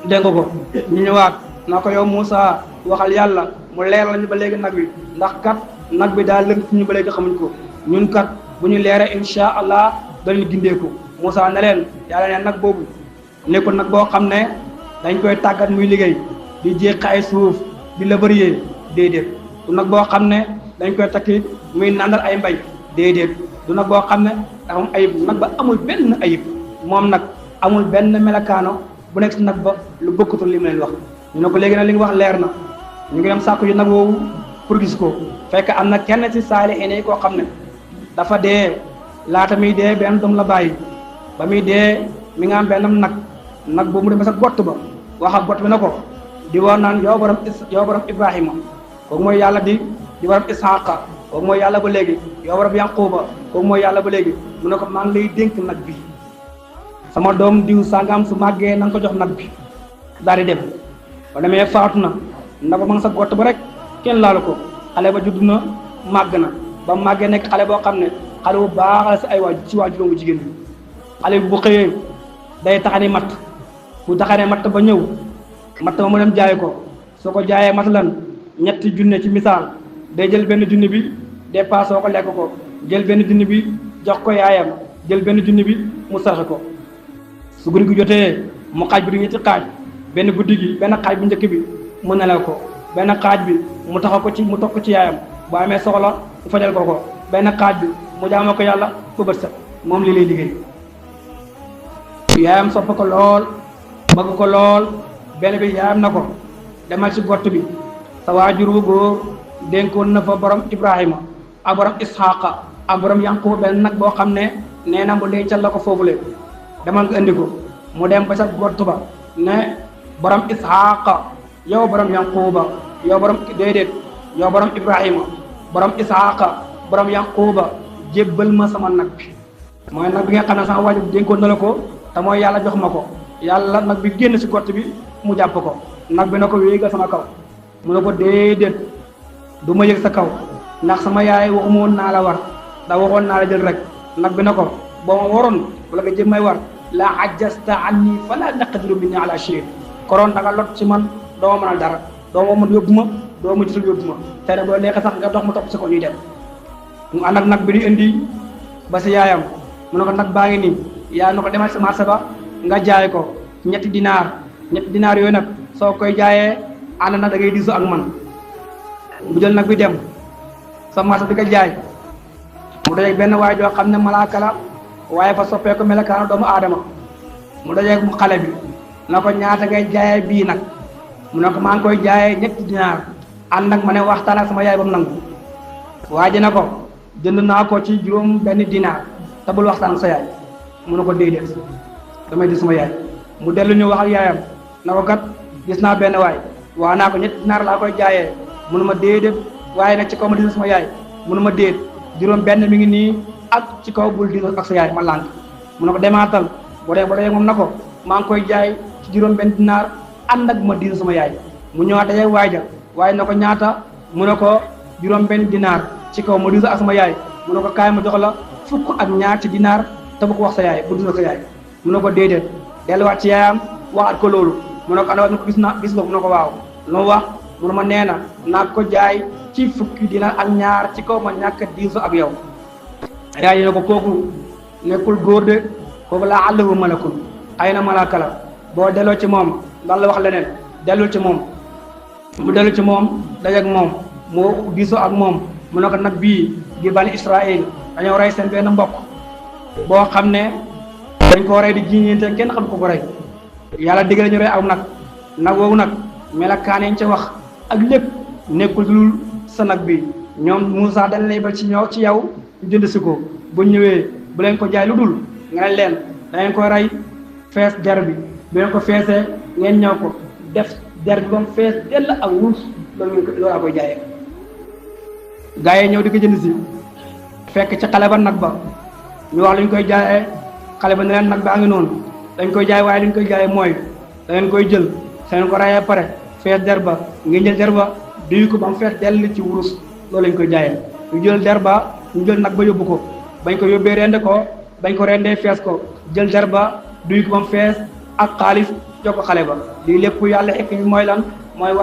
dégg nga ko ñu ñëwaat na ko yow Moussa waxal yàlla mu leer lañu ba léegi nag wi ndax kat nag bi daal lënt ñu ba léegi xamuñ ko ñun kat bu ñu leeree insha allah dañu gindeeku Moussa ne leen yàlla ne nag boobu nekkul nag boo xam ne dañ koy tàggat muy liggéey di jéq ay suuf di laborier déedéet du nag boo xam ne dañ koy takki muy nandal ay mbay déedéet du nag boo xam ne dafa am ayib nag ba amul benn ayib moom nag amul benn melakaano bu nekk si nag ba lu bokkutul li mu leen wax ñu ne ko léegi nag li nga wax leer na ñu ngi dem sàkku yu nag woowu pour gis ko fekk am na kenn ci saalihiin yi koo xam ne dafa dee laata muy dee benn doom la bàyyi ba muy dee mi nga am benn nag boobu mu demee sa gott ba wax ak gott bi na ko di wax naan yow borom Ibrahima kooku mooy yàlla di borom Isxaaqa kooku mooy yàlla ba léegi yow borom Yanquba kooku mooy yàlla ba léegi mu ne ko maa ngi lay dénk nag bi sama doom diw sangam su màggee na nga ko jox nag bi daal di dem ba demee faatu na nag ba ma nga sa gott ba rek kenn laalu ko xale ba judd na màgg na ba màggee nekk xale boo xam ne xale bu baax la si ay waajuram bu jigéen bi xale bi bu xëyee day taxani matt bu taxanee matt ba ñëw matt ba mu dem jaay ko soo ko jaayee matalan ñetti junne ci misaal day jël benn junne bi dépassé ko lekk ko jël benn junne bi jox ko yaayam jël benn junne bi mu saraxe ko su guddi gi jotee mu xaaj bi du ñetti xaaj benn guddi gi benn xaaj bu njëkk bi mu nelaw ko benn xaaj bi mu taxaw ko mu toog ko ci yaayam bu amee soxla mu fajal ko benn xaaj bi mu jaamoo ko yàlla ba bët set moom lii lay liggéey yaayam sopp ko lool bëgg ko lool benn bi yaayam na ko demal ci gott bi sa waajur wu góor dénkoon na fa borom Ibrahima ak borom Isxaaqa ak borom Yanquba benn nag boo xam ne nee na mu dencal la ko foofule demal nga indi ko mu dem ba sa gott ba ne borom Isxaaqa yow borom Yanquba yow borom déedéet yow borom Ibrahima borom Isxaaqa borom Yanquba jébbal ma sama nag bi mooy nag bi nga xam ne sama waajur dénkoon na la ko te mooy yàlla jox ma ko yàlla nag bi génn si gott bi mu jàpp ko nag bi na ko wéegal sama kaw mu ne ko déedéet du ma yëg sa kaw ndax sama yaay waxuma woon naa la war da waxoon naa la jël rek nag bi na ko boo ma waroon wala nga jëm may war la ajjasta anni fala naqdiru minni ala shay koroon da nga lot ci man doo ma mënal dara doo ma mën yóbbu ma doo ma gisul yóbbu ma te nag doo neexee sax nga dox ma topp si ko ñuy dem mu ànd ak nag bi di indi ba si yaayam mu ne ko nag baa ngi nii yaay na ko demal si marché ba nga jaay ko ñetti dinaar yooyu nag soo koy jaayee ànd na da ngay diisoo ak man bu jël nag bi dem sa marché bi nga jaay mu dajeeg benn waay joo xam ne malaaka la waaye fa soppee ko melakaana doomu aadama mu dajeeg mu xale bi na ko ñaata ngay jaayee bii nag mu ne ko maa ngi koy jaayee ñetti dinaar ànd nag ma ne waxtaan ak sama yaay ba mu nangu waa ji na ko jënd naa ko ci juróom benn dinaar te bul waxtaan sa yaay mu ne ko déedéet damay di sama yaay mu dellu ñu wax ak yaayam na ko kat gis naa benn waay waa naa ko ñetti dinaar laa koy jaayee munu ma déedéet waaye nag ci kaw ma di sama yaay munu ma déet juróom benn mi ngi nii ak ci kaw bul di ak sa yaay ma lànk mu ne ko demaatal boo dee moom na ko maa ngi koy jaay ci juróom benn dinaar ànd ak ma di sama yaay mu ñëwaat dajee waay ja waaye na ko ñaata mu ne ko juróom benn dinaar ci kaw ma di ak sama yaay mu ne ko kaay ma jox la fukk ak ñaar ci dinaar te bu ko wax sa yaay bu dul sa yaay mu ne ko déedéet delluwaat ci yaayam waxaat ko loolu mu ne ko ana ko gis nga mu ne ko waaw lu wax mu ne ma nee na naa ko jaay ci fukki dinaar ak ñaar ci kaw ma ñàkk diiso ak yow yaay ne ko kooku nekkul góor de kooku laa àllahu malakun xëy na malaaka la boo delloo ci moom lan la wax leneen dellul ci moom mu dellu ci moom dajeeg moom moo diiso ak moom mu ne ko nag bii di bani Israël dañoo rey seen benn mbokk boo xam ne dañ ko rey di jiñeente kenn xam ko rey yàlla digal ñu rey aw nag woowu nag melakaan yi ñu ca wax ak lépp nekkul dul sa nag bi ñoom Moussa dañ lay ba ci yow ñu jënd si ko bu ñëwee bu leen ko jaay lu dul nga ne leen dangeen ko rey fees der bi bu leen ko feesee ngeen ñëw ko def der bi ba mu fees dell ak wurus loolu laa koy jaayee gaa yi ñëw di ko jënd si fekk ci xale ba nag ba ñu wax lu ñu koy jaayee xale ba ne leen nag baa ngi noonu dañ koy jaay waaye li ñu koy jaayee mooy da ngeen koy jël seen ko rayee pare fees der ba ngeen jël der ba duy ko ba mu fees dell ci wurus loolu lañ koy jaayee ñu jël der ba ñu jël nag ba yóbbu ko bañ ko yóbbee rende ko bañ ko rendee fees ko jël der ba duy ko ba mu fees ak xaalis jox ko xale ba lii lépp yàlla xekk bi mooy lan mooy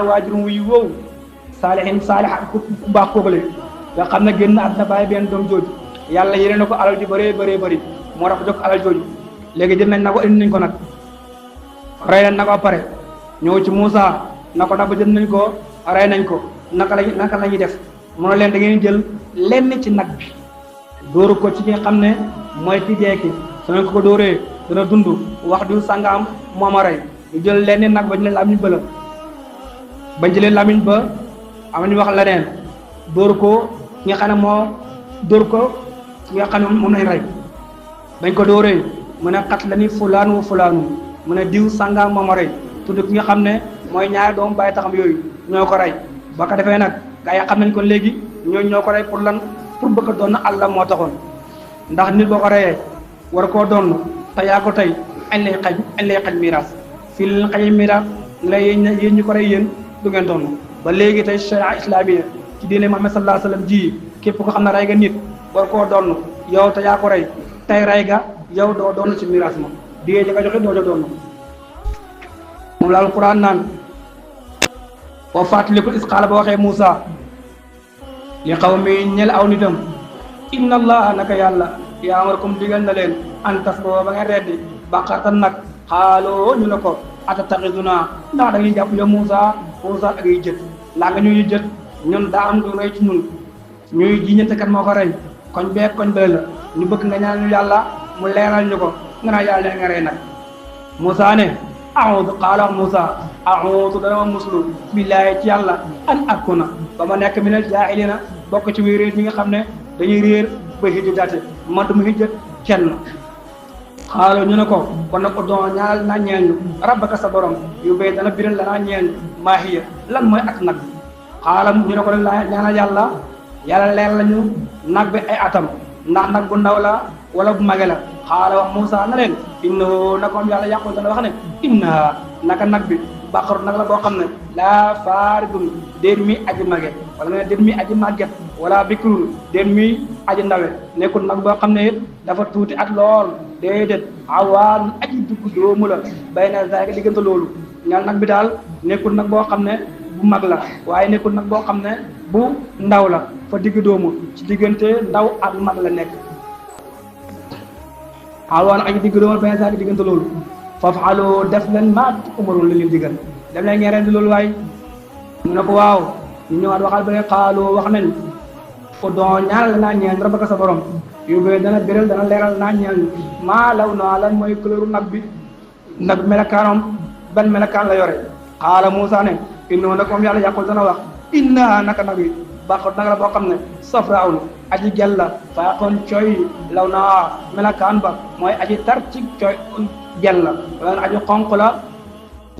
waajur wuy wow saalihin saaliha ku baax koogale nga xam ne génn àddina bàyyi benn doom jooju yàlla yéene na ko alal ju bëree moo tax jox alal jooju léegi jël nañ na ko indi nañ ko nag rey nañ na ko pare ñëw ci Moussa na ko nag ba jël nañ ko rey nañ ko naka la ñuy def mu ne leen da ngeen jël lenn ci nag bi dóoru ko ci nga xam ne mooy ki deeki su ngeen ko dóoree dana dund wax du sàngam moom a rey ñu jël lenn nag ba ñu leen lamiñ ba la bañ jëlee lamiñ ba am ñu wax leneen dóor ko nga xam ne moo dóor ko ki nga xam ne moom lañ rey bañ ko dóoree mu ne xat la ni fulaanu wa fulaanu mu ne diw sàngaam moom a rey tudd ki nga xam ne mooy ñaari doomu bàyyi taxam yooyu ñoo ko rey ba ko defee nag gaa yi xam nañ ko léegi ñooñu ñoo ko rey pour lan pour bëgg a doon àllam moo taxoon ndax nit boo ko reyee war koo doon te yaa ko tey añ lay xaj miraas fii leen xaje miraas la yéen ñu ko rey yéen du ngeen doon ba léegi tey sharia islamiya ci diine Muhammad sallallahu alayhi wasallam ji képp ko xam ne rey nga nit war koo doon yow te yaa ko rey tey rey ga yow doo doon ci miraas ma digee ja nga joxe doo ja doon moom la alquran naan boo fàttalikul isqaala ba waxee Moussa li qawmi ñel aw nitam inna allaha naka yàlla yaamarakum digal na leen an tasboo ba ngeen reddi baqaratan nag xaaloo ñu ne ko atataxiduna ndax da ngay jàpp yow Moussa ak yi jët laa nga ñuy jët ñun daa am du rey ci ñun ñuy jiñante kat moo ko rey koñ bee koñ bee la ñu bëgg nga ñaan ñu yàlla mu leeral ñu ko nga naa yàlla leen nga rey nag Moussa ne a'uudu qaala Moussa a'uudu dama muslu billaahi ci yàlla an akuna ba ma nekk minal jaahiliina bokk ci wéy réer ñi nga xam ne dañuy réer ba hijja daate man du mu hijja kenn xaalo ñu ne ko kon nag ud'u ñaanal naa ñeel ñu rabbaka sa borom yu bay dana biral la naa ñeel ñu maa hiya lan mooy ak nag xaalam ñu ne ko nag la ñaanal yàlla leer lañu nag bi ay atam ndax nag bu ndaw la wala bu mage la xaala wax Moussa na leen innahu naka moom yàlla yàqul dana wax ne innaha naka nag bi baqaru nag la boo xam ne laa faaridun déet mi aji mage wala nga ne déet mi aji màgget wala bikrun déet mi aji ndawe nekkul nag boo xam ne it dafa tuuti at lool déedéet awaan aji dugg doomu la bay na zalika diggante loolu ñaan nag bi daal nekkul nag boo xam ne bu mag la waaye nekkul nag boo xam ne bu ndaw la fa digg doomu ci diggante ndaw ak mag la nekk awaan aji digg doomu bay na zalika diggante loolu faf'alu def leen maa umaroon la leen digal dem leen ngeen rendi loolu waaye ñu ne ko waaw ñu ñëwaat waxal ba ne xaalu wax nañ ko don ñaanal naa ñeen rabbaka sa borom yóbbee dana béral dana leeral naa ñeen maa law naa lan mooy couleur nag bi melakaanam ban melakaan la yore xaala Moussa ne innoo nag moom yàlla yàqul dana wax inna naka nag yi baqat nag la boo xam ne safraawun aji gel la faaqoon cooy law naa melakaan ba mooy aji tar ci cooy gel la wala aji xonq la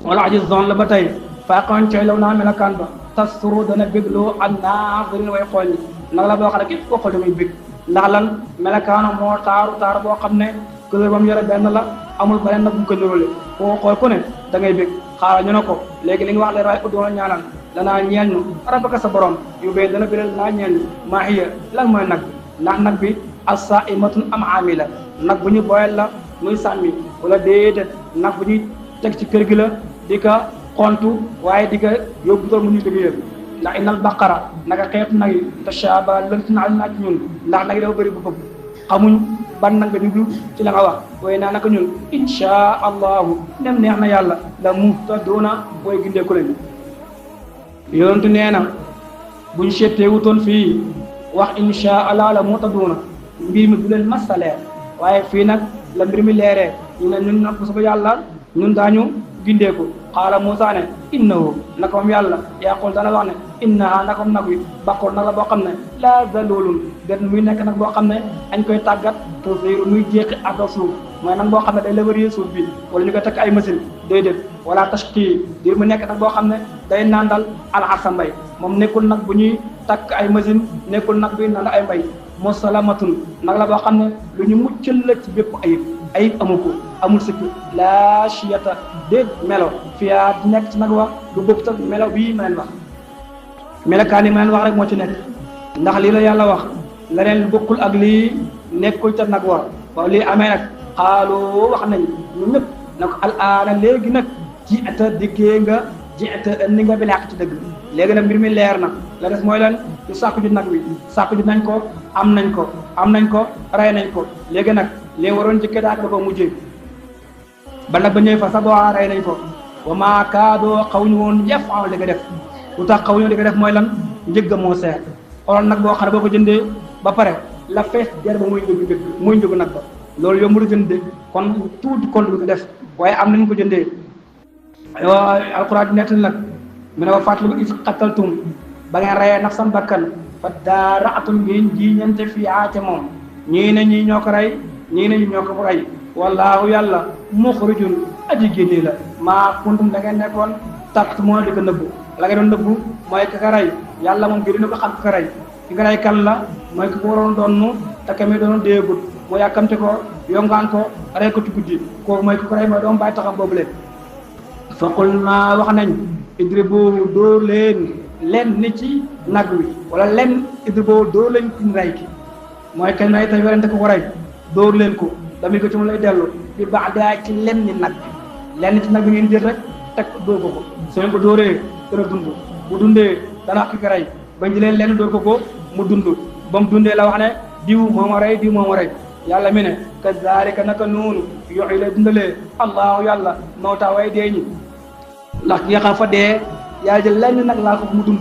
wala aji zone la ba tey faaqoon cooy law naa melakaan ba tasuru dana bégloo ak naadirin way xool ñi nag la boo xam ne képp koo xool damay bég ndax lan melakaano moo taar boo xam ne couleur ba mu yore benn la amul beneen nag bu ko niróole koo xool ku ne da ngay bég xaaral ñu ne ko léegi li nga wax leen waaye uddoona ñaanal danaa ñeel ñu rabbaka sa borom yu bee dana biral danaa ñeel ñu maa hiya lan mooy nag ndax nag bi as-saa'imatun am aamila nag bu ñu boyal la muy sàmmi wala déedéet nag bu ñuy teg ci kër gi la di ka xontu waaye di ka yóbbu tool mu ñuy liggéeyal ndax innal baqara naka xeetu nag yi tashaaba lënt na al naa ci ñun ndax nag yi dafa bëri bu bëgg xamuñ ban nag nga jublu ci la nga wax waaye naa naka ñun inshaa allahu nem neex na yàlla la muhtaduuna booy gindeeku lañu yonentu nee na buñ seetee wutoon fii wax inshaa allah la muhtaduuna mbir mi du leen massa leer waaye fii nag la mbir mi leeree ñu ne ñun nag bu soobee yàlla ñun daañu gindeeku xaala Moussa ne innahu naka moom yàlla yaqul dana wax ne innaha naka moom nag wi baqor nag la boo xam ne laa zalulun det muy nekk nag boo xam ne dañ koy tàggat tusiru muy jeexi arda suuf mooy nag boo xam ne day lëbëriyee suuf bi wala ñu koy takk ay machine déedéet wala tashqi dir mu nekk nag boo xam ne day nandal alxasa mbay moom nekkul nag bu ñuy takk ay machine nekkul nag buy nandal ay mbay musalamatun nag la boo xam ne lu ñu muccal la ci bépp ayib amu ko amul sikki laa chiyata déet melo fiyaa di nekk ci nag wax du bokk tak melo bii ma leen wax melokaan yi ma leen wax rek moo ci nekk ndax lii la yàlla wax leneen bokkul ak lii nekkul ca nag war waaw lii amee nag xaaloo wax nañ ñu ñëpp na ko al aana léegi nag ji ata dikkee nga ji ata indi nga bi làq ci dëgg léegi nag mbir mi leer na la des mooy lan ñu sàkku ji nag wi sàkku ji nañ ko am nañ ko rey nañ ko léegi nag li waroon ci kédaak ba ko mujjee ba nag ba ñëw fa sa boo rey nañ ko wa maa kaadoo xaw ñu woon yaf'alu li nga def lu tax xaw ñu li nga def mooy lan njëgg moo seer xoolal nag boo xam ne boo ko jëndee ba pare la fees jar ba muy njëgu nag ba loolu yombul jëndee kon tuuti kon du ko def waaye am nañ ko jëndee alquran di nettali nag mu ne wa fàttaliku is qataltum ba ngeen reyee nafsan bakkan fa daara'tum ngeen jiiñante fiihaa ca moom ñii ne ñii ñoo ko rey ñii ne ñii ñoo ko rey wallaahu yàlla muxrijun aji génne la maa kuntum da ngeen nekkoon takt moo di ko nëbbu la nga doon nëbbu mooy ka rey yàlla moom gëri na ko xam ka rey ki nga rey kan la mooy ki ko waroon doon te ka mi doon déegut mu yàkkamte ko yongaan ko rey ko ci guddi kooku mooy ki ko rey mooy doom bàyyi taxam boobu leen faqul naa wax nañ idribu dóor leen ni ci nag wi wala leen idribu dóor leen kuñ rey ki mooy kañ rey te werante ko rey dóor leen ko dami ko ci mu lay dellu di baax daa ci lenn ni nag lenn ci nag bi ngeen jël rek teg dóor ko su ngeen ko dóoree dana dund bu dundee dana wax ki ko rey bañ jëlee lenn dóor ko mu dund ba mu dundee la wax ne diw moo ma rey diw moo ma rey yàlla mi ne kazaalika naka noonu yoxi lay dundalee allahu yàlla mawta way dee ñi ndax ki nga xam fa dee yàlla jël lenn nag laa ko mu dund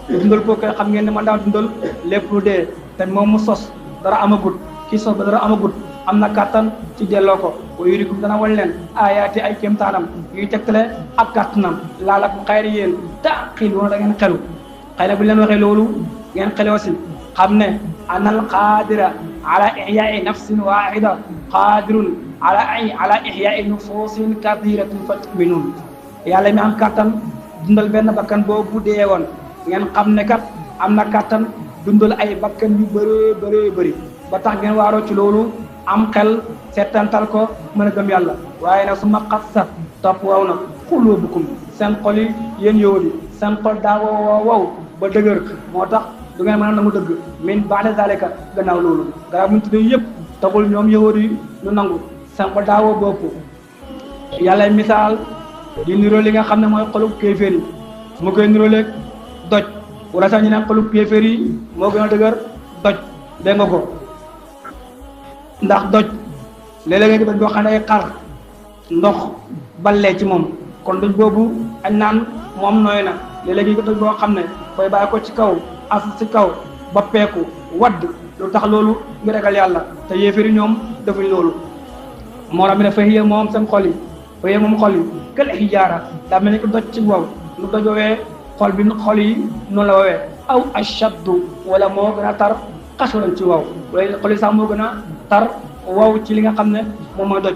lu dundal ko koy xam ngeen ne man daa dundal lépp lu dee te moom mu sos dara amagut ki sos ba dara amagut am na kàttan ci delloo ko wa yurikum dana wan leen ayaati ay kéemtaanam yuy tegtale ak kàttanam laalakum xayri yéen taqil woon da ngeen xelu xëy na bu leen waxee loolu ngeen xeloo si xam ne anal qaadira ala ihyaai nafsin waahida qaadirun ala ihyaai nufuusin kathiratin fa tuminun yàlla mi am kàttan dundal benn bakkan boobu dee woon ngeen xam ne kat am na kàttan dundal ay bakkan yu bëree bëri ba tax ngeen waaroo ci loolu am xel settantal ko mën a gëm yàlla waaye nag su ma xat topp waw na xuluubukum seen xol yi yéen yowóodi seen xol daa wow ba dëgër moo tax du ngeen mën a nangu dëgg min ba'da zalika gannaaw loolu garab muñ tuddee yëpp taxul ñoom yowóodi ñu nangu seen xol daa wow bopp yàlla misaal di niroo li nga xam ne mooy xolub kéeféer yi su ma koy niróoleeg doj wala sax ñu ne xolub kéeféer yi moo gën a dëgër doj dégg nga ko ndax doj léeg-léeg nga doj boo xam ne ay xar ndox ballee ci moom kon doj boobu añ naan moom nooy na léeg-léeg nga doj boo xam ne fooy bàyyi ko ci kaw as ci kaw boppeeku wadd lu tax loolu ngi ragal yàlla te yéeféri ñoom defuñ loolu moo tax mi ne fa hiya moom seen xol yi fa hiya moom xol yi kal hijaara daa mel ni ko doj ci wow lu doj woowee xol bi xol yi noonu la woowee aw ashaddu wala moo gën a tar xasulan ci wow wala xol yi sax moo gën a tar wow ci li nga xam ne moom mooy doj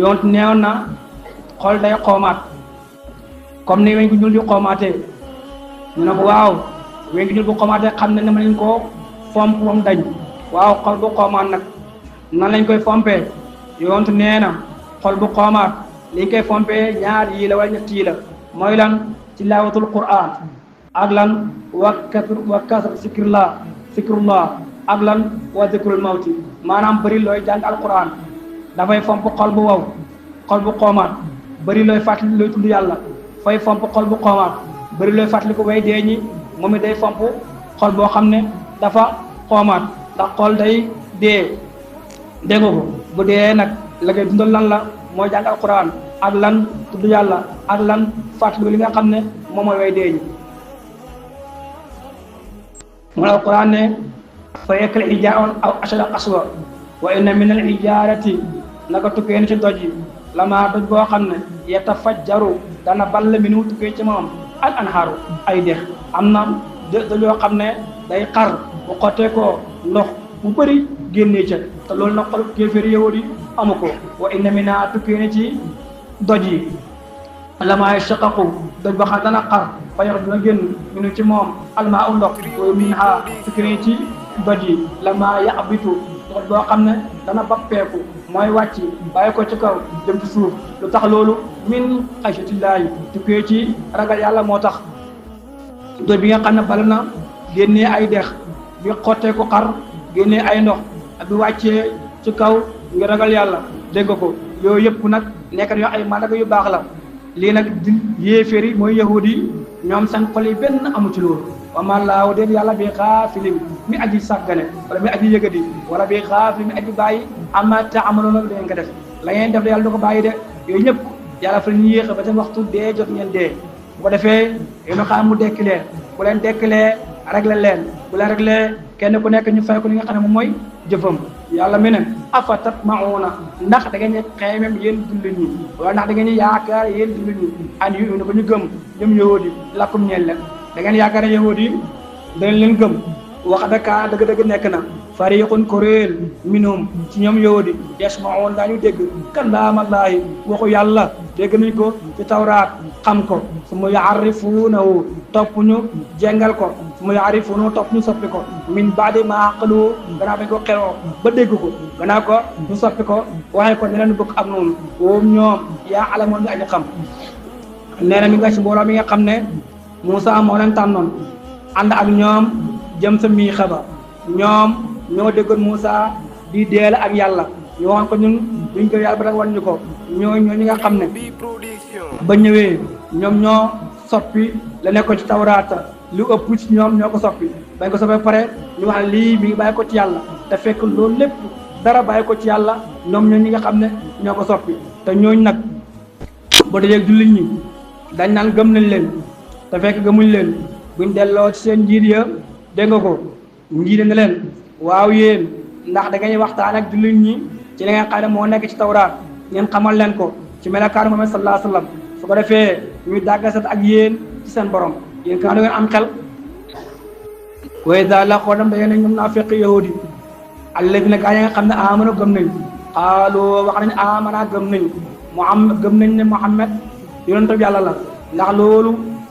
yoon neewoon na xol day xoomaat comme ni weñ gu ñuul di xoomaatee ñu ne ko waaw weñ gu ñuul bu xoomaatee xam ne ne ma nañ koo fomp moom dañ waaw xol bu xoomaat nag nan lañ koy fompee yoon nee na xol bu xoomaat liñ koy fompee ñaar yii la wala ñett yii la mooy lan ci laawatul qur'an ak lan wa kasr sikrullah ak lan wa zikrul mawti maanaam bëri looy jàng alquran dafay fomp xol bu wow xol bu xoomaat bëri looy fàttali looy tudd yàlla fay fomp xol bu xoomaat bëri looy fàttali ko way dee ñi moom it day fomp xol boo xam ne dafa xoomaat ndax xol day dee dégg nga ko bu dee nag la ngay dundal lan la mooy jàng alquran ak lan tudd yàlla ak lan fàttali li nga xam ne moom mooy way dee ñi mu alquran ne fa yekkal ijaaroon aw ashada qaswa wa inna min al ijaarati naka tukkee ni ci doj yi lama doj boo xam ne yatafajjaru dana ball mi nu tukkee ci moom al anhaaru ay dex am na doj yoo xam ne day xar bu xottee ko ndox bu bëri génnee ca te loolu nag xol kéeféeri yahudi amu ko wa inna mina tukkee ni ci doj yi lama yashaqaqu doj ba xam dana xar fa yox dina génn minu ci moom almaa u ndox wa minha tukkee ni ci doj yi lama yabitu doj boo xam ne dana bappeeku mooy wàcc bàyyi ko ci kaw jëm ci suuf lu tax loolu min xasiyatillaahi tukkee ci ragal yàlla moo tax doj bi nga xam ne bala na génnee ay dex bi xottee ko xar génnee ay ndox ak bi wàccee ci kaw ngir ragal yàlla dégg nga ko yooyu yëpp nag nekk na yoo ay mandaga yu baax la lii nag di yéeféeri mooy yahudi ñoom seen xol yi benn amu ci loolu wama laahu déet yàlla bi xaafilin mi aji sàggane wala mi aji yëgadi wala bi xaafilin mi aji bàyyi ama taamaloona da ngeen ko def la ngeen def de yàlla du ko bàyyi de yooyu ñëpp yàlla fa ñu yéex ba seen waxtu dee jot ngeen dee bu ko defee yéen xam mu dekki leen bu leen dekkilee réglé leen bu leen réglé kenn ku nekk ñu fay ko li nga xam ne moom mooy jëfam yàlla mi ne afa tatma'una ndax da ngeen ñu xeemem yéen jullit ñi wala ndax da ngeen ñu yaakaar yéen jullit ñi an yu ne ko ñu gëm ñoom yahudi lakum ñeel leen da ngeen yaakaar ne yahudi danañ leen gëm wax dëgg dëgg nekk na fariqun kuréel minhum ci ñoom yahudi yasmaun daañu dégg kalaamallaahi waxu yàlla dégg nañ ko ci tawraat xam ko su ma yaarifuunahu topp ñu jengal ko su ma yaarifuunahu topp ñu soppi ko min baadi ma aqalu gannaaw bañ ko xeloo ba dégg ko gannaaw ko ñu soppi ko waxee ko ne leen bëgg am noonu woom ñoom yaa alamoon ñu aji xam nee na mi nga ci mbooloo mi nga xam ne Moussa moo leen tànnoon ànd ak ñoom jëm sa mii xaba ñoom ñoo déggoon Moussa di deele ak yàlla ñu waxoon ko ñun duñ ko yàlla ba tax wan ñu ko ñoo ñi nga xam ne ba ñëwee ñoom ñoo soppi la nekkoon ci tawraata lu ëpp ci ñoom ñoo ko soppi bañ ko soppee pare ñu wax ne lii mi ngi bàyyi ko ci yàlla te fekk loolu lépp dara bàyyi ko ci yàlla ñoom ñoo ñi nga xam ne ñoo ko soppi te ñooñ nag boo dajee jullit ñi dañ naan gëm nañ leen te fekk gëmuñ leen buñ delloo ci seen njiit ya dégg nga ko njiit ne leen waaw yéen ndax da ngay waxtaan ak jullit ñi ci li nga xam ne moo nekk ci tawraat ngeen xamal leen ko ci melokaanu Muhammad sallallahu alayhi wa sallam su ko defee ñuy dàggasat ak yéen ci seen borom yéen kaa da ngeen am xel way da la xoodam da ngeen ñoom naafiq yahudi alladina gaa yi nga xam ne amana gëm nañ xaaloo wax nañ amana gëm nañ Muhammad gëm nañ ne Muhammad yonentu yàlla la ndax loolu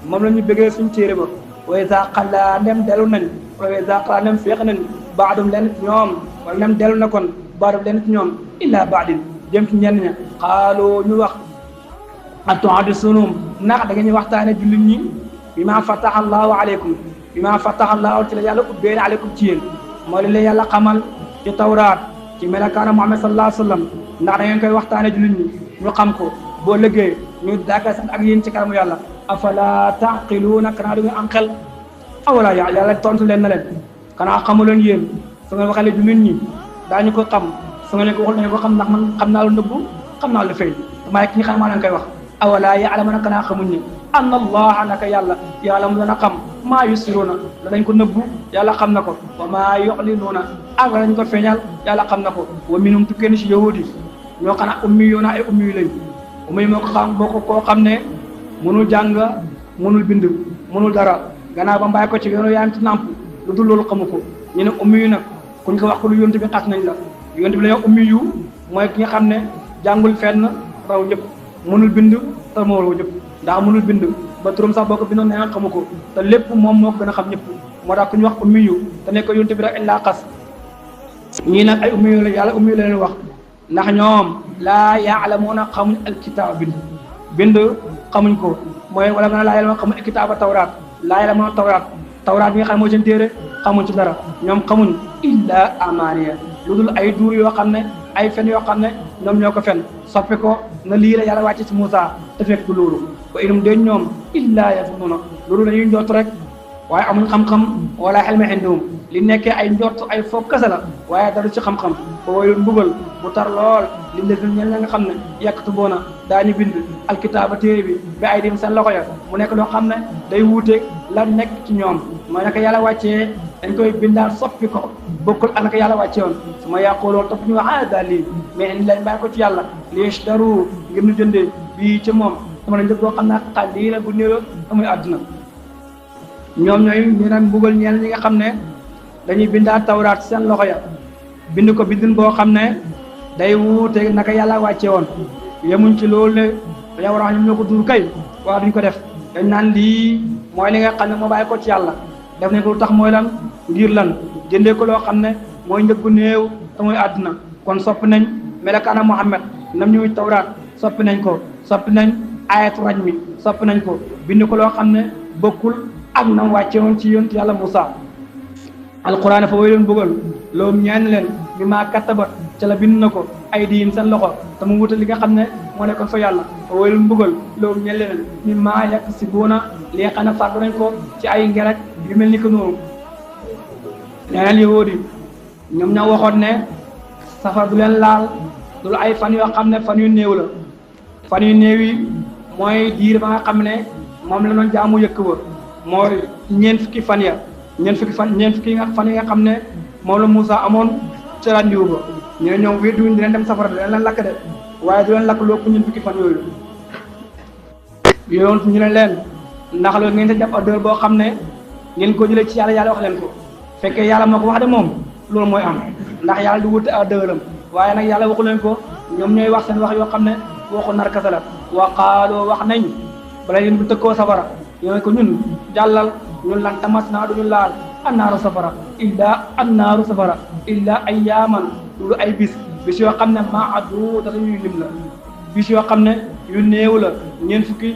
moom la ñu bëggee suñ téere ba way sa xalaa ndem dellu nañ way sa xalaa ndem féex nañ baadum leen ci ñoom wala ndem dellu na kon baadum leen ci ñoom illa baadin jëm ci ñenn ña xaaloo ñu wax atuhaddisunum ndax da ngeen ñu waxtaane jullit ñi bi ma fataha allahu aleykum bi ma fataha allahu ci la yàlla ubbee aleykum ci yéen moo leen la yàlla xamal ci tawraat ci melakaana Muhammad sallallahu alayhi wa sallam ndax da ngeen koy waxtaane jullit ñi ñu xam ko boo lëggee ñu dàgga sax ak yéen ci kanamu yàlla afala taqiluuna kanaa du ngeen am xel awala yàlla tontu leen na leen kanaa xamu leen yéen su ngeen waxee jullit ñi daañu ko xam su ngeen leen ko waxul dañu ko xam ndax man xam naa lu nëbbu xam naa lu feeñ maay ki nga xam maa leen koy wax awala ya'lamuna kanaa xamuñ ni anna allaha naka yàlla ya'lamu dana xam maa yusiruuna danañ ko nëbbu yàlla xam na ko wa maa yu'linuuna ak danañ ko feeñal yàlla xam na ko wa minhum tukkee ni si yahudi ñoo xam ne ummiyuuna ay ummi yu lañ ummi moo ko xam boo ko koo xam ne mënul jàng mënul bind mënul dara gannaaw ba mbaay ko ci yoonu yaa ngi ci nàmp lu dul loolu xamu ko ñu ne ummi yu nag kuñ ko wax ko lu yonent bi xas nañ la yonent bi la ñoo ummi yu mooy ki nga xam ne jàngul fenn raw ñëpp mënul bind te moo raw ñëpp ndax mënul bind ba turam sax boo ko bindoon nee na xamu ko te lépp moom moo ko gën a xam ñëpp moo tax ku ñu wax ummi yu te nekk yonent bi rek illaa xas ñii nag ay ummi yu la yàlla ummi yu la leen wax ndax ñoom laa yaalamuuna xamuñ alkitaab bind xamuñ ko mooy wala nga ne laa yalamuuna xamuñ alkitaaba tawraat laa yalamuuna tawraat bi nga xam ne mooy seen téere xamuñ ci dara ñoom xamuñ illa amaaniya lu dul ay duur yoo xam ne ay fen yoo xam ne ñoom ñoo ko fen soppi ko na lii la yàlla wàcce ci Moussa te fekk du loolu wa inum den ñoom illa yazunnuna loolu dañuy njort rek waaye amuñ xam-xam wala xelma indahum li nekkee ay njort ay foog kese la waaye dara ci xam-xam ba waylun mbugal bu tar lool li ndefin ñen nga xam ne yaktubuuna daañu bind alkitaaba téere bi ba ay dim seen loxo ya mu nekk loo xam ne day wuuteeg la nekk ci ñoom mooy naka yàlla wàccee dañ koy bindaal soppi ko bokkul ak naka yàlla wàcce woon su ma yàqooloon topp ñu wax daal lii mais indi lañ bàyyi ko ci yàlla liyashtaru ngir ñu jëndee bii ci moom sama la njëg boo xam ne qaliila bu néew amuy àdduna ñoom ñooy ñu naan mbugal ñeel ñi nga xam ne dañuy bindaat tawraat seen loxo ya bind ko bindin boo xam ne day wuute naka yàlla wàcce woon yemuñ ci loolu ne dañoo war a wax ñoom ñoo ko duur kay waaw duñ ko def dañ naan lii mooy li nga xam ne moo bàyyi ko ci yàlla def nañ ko lu tax mooy lan ngir lan jëndee ko loo xam ne mooy njëg bu néew te mooy àdduna kon soppi nañ melakaana Muhammad nam ñuy tawraat soppi nañ ko soppi nañ ayatu raj mi soppi nañ ko bind ko loo xam ne bokkul ak nam wàcce woon ci yonent yàlla Moussa alquran fa way leen bëggal loolu ñaan leen bi maa kattabat ca la bind na ko ay diin seen loxo te mu wutal li nga xam ne moo nekkoon fa yàlla fa way leen bëggal loolu ñaan leen mi maa yàq si boona li nga xam ne fàggu nañ ko ci ay ngerek yu mel ni ko noonu leneen yahudi ñoom ñoo waxoon ne safar du leen laal dul ay fan yoo xam ne fan yu néew la fan yu néew yi mooy diir ba nga xam ne moom la doon jaamu yëkk ba mooy ñeent fukki fan yi nga fan yi nga xam ne moom la Moussa amoon ca randiwu ba ñoo ñoom weddiwuñ di leen dem safara leen lakk de waaye du leen lakk loo ko ñeent fukki fan yooyu yoon ñu ne leen ndax loolu ngeen sa def ordre boo xam ne ngeen ko jëlee ci yàlla wax leen ko fekkee yàlla moo ko wax de moom loolu mooy am ndax yàlla du wute ak dëgëram waaye nag yàlla waxu leen ko ñoom ñooy wax seen wax yoo xam ne waxu narkasa la wa qaaloo wax nañ bala yéen bu tëkkoo safara yooyu ko ñun jàllal ñun lan tamas naa duñu laal annaaru safara illa ayyaaman lu ay bis yoo xam ne maadu data ñuy lim la bis yoo xam ne yu néew la ñeent fukki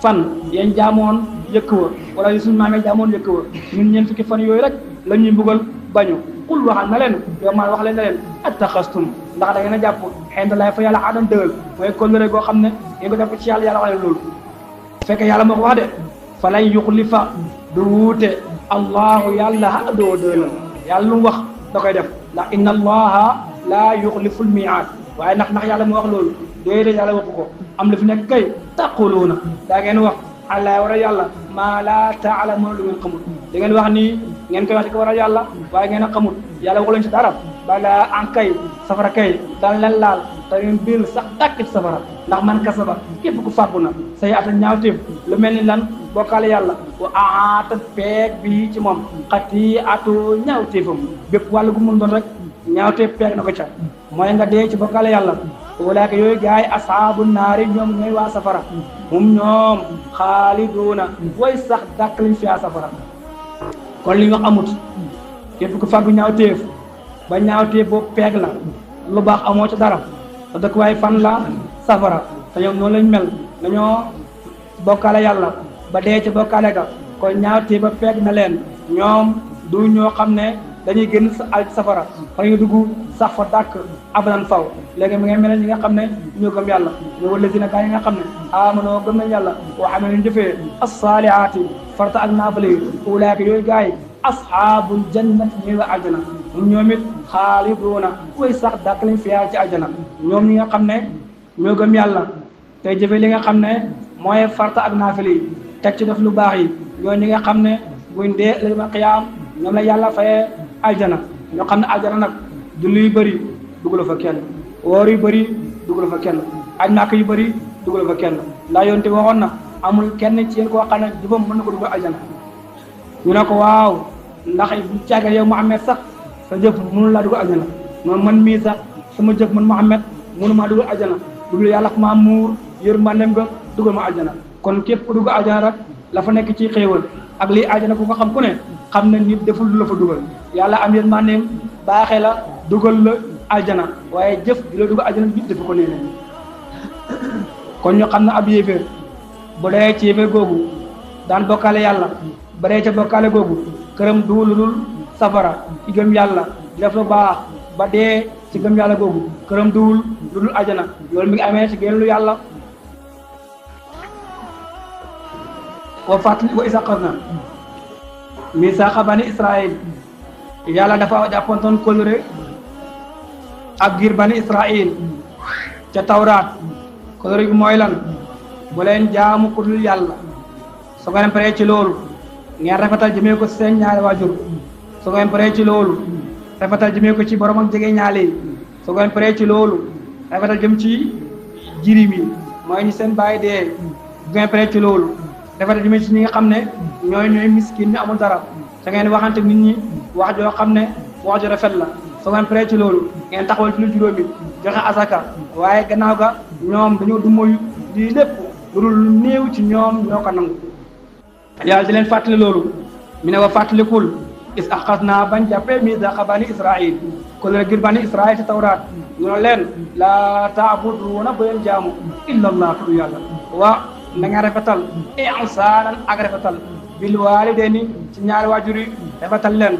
fan yéen jaamoon yëkk wa wala yu suñu maamee jaamoon yëkk wa ñun ñeent fukki fan yooyu rek la ñuy mbugal bañu xul waxal na leen yow maan wax leen na leen attaxastum ndax da ngeen a jàpp xend laay fa yàlla aadam dëgal mooy kóllëre goo xam ne ngeen ko def ci yàlla wax leen loolu fekkee yàlla moo ko wax de fa lay yuxlifa du wuute allahu yàlla doo dëgal yàlla lu mu wax da koy def ndax inna allaha laa yuxliful miaad waaye ndax yàlla moo wax loolu déedéet yàlla waxu ko am la fi nekk kay taquluuna daa ngeen wax allah war a yàlla maa laa taalamuuna lu ngeen xamul da ngeen wax nii ngeen koy wax di ko war a yàlla waaye ngeen a xamul yàlla waxu leen ci dara balaa an kay safara kay daan leen laal te ngeen biir sax dàkk ci safara ndax man kasaba képp ku fàggu na say ata ñaawteef lu mel ni lan bokkaale yàlla wa aata peeg bi ci moom xati atu ñaawteefam bépp wàllu gu mun doon rek ñaawteef peeg na ko ca mooy nga dee ci bokkaale yàlla walaaka yooyu gaay asaabu naari ñoom ñooy waa safara moom ñoom xaaliduuna way sax dàkk lañ fi safara kon li ñu wax amut képp ku fàggu ñaawteef ba ñaawteef boobu peeg la lu baax amoo ci dara te dëkk waaye fan la safara te ñoom noonu lañ mel dañoo bokkaale yàlla ba dee ci bokkaale ga kon ñaawteef ba peeg na leen ñoom du ñoo xam ne dañuy génn al safara fa ñu dugg sax fa dàkk abadan faw léegi mi ngay mel ñi nga xam ne ñoo gëm yàlla ñoo wala dina gaa yi nga xam ne amanoo gëm nañ yàlla wa amilu jëfee as-saalihaati farta ak naafale yi ulaaka yooyu gaa yi ashaabul jannati ñuy wa aljana ñoom it xaaliduuna way sax dàkk lañ fiyaa ci aljana ñoom ñi nga xam ne ñoo gëm yàlla tey jëfee li nga xam ne mooy farta ak naafale yi teg ci def lu baax yi ñoo ñi nga xam ne buñ dee la qiyaam ñoom la yàlla fayee aljana ñoo xam ne aljana nag julli yu bëri dugal fa kenn woor yu bëri dugal fa kenn aj màkk yu bëri dugal fa kenn ndax yoon te waxoon na amul kenn ci yéen koo xam ne jëfam mën na ko dugal aljana ñu ne ko waaw ndax bu càggee yow Muhammad sax sa jëf mënul laa dugal aljana noonu man mii sax sama jëf man Muhammad mënu maa dugal aljana dugal yàlla ko maa muur yërmandeem nga dugal ma aljana kon képp ku dugal aljana rek la fa nekk ci xéewal ak lii aljana ku ko xam ku ne xam ne nit deful lu la fa dugal yàlla am yërmandeem baaxee la dugal la aljana waaye jëf di la dugal aljana nit dafa ko nee kon ñu xam ne ab yéeféer bu dee ci yéeféer googu daan bokkaale yàlla ba dee ca bokkaale googu këram duwul lu dul safara ci gëm yàlla di def lu baax ba dee ci gëm yàlla googu këram duwul lu dul aljana loolu mi ngi amee ci génn lu yàlla wa fàttali wa isa xas na misaaqa bani Israël yàlla dafa jàppantoon kóllëre ak giir bani Israël ca tawraat kóllëre gi mooy lan bu leen jaamu ku dul yàlla su ngeen paree ci loolu ngeen rafetal jëmee ko seen ñaari waajur su ngeen paree ci loolu rafetal jëmee ko ci borom ak jege ñaale yi su ngeen paree ci loolu rafetal jëm ci jirim yi mooy ñi seen bàyyi dee su ngeen paree ci loolu rafetal jëmee ci ñi nga xam ne ñooy miskin ñu amul dara da ngeen waxante nit ñi wax joo xam ne wax ju rafet la su ngeen paree ci loolu ngeen taxawal ci lu juróomi joxe asaka waaye gannaaw ga ñoom dañoo du moyu lii lépp lu dul néew ci ñoom ñoo ko nangu yàlla di leen fàttali loolu mi ne wa fàttalikul is axas naa bañ jàppee misaaqa bani Israël kóllëre ngir bani Israël ci tawraat ñu ne leen laa taabuduuna bu leen jaamu illa allah tudd yàlla wa na nga rafetal ihsaanan ak rafetal bil waalidayni ci ñaari waajur yi rafetal leen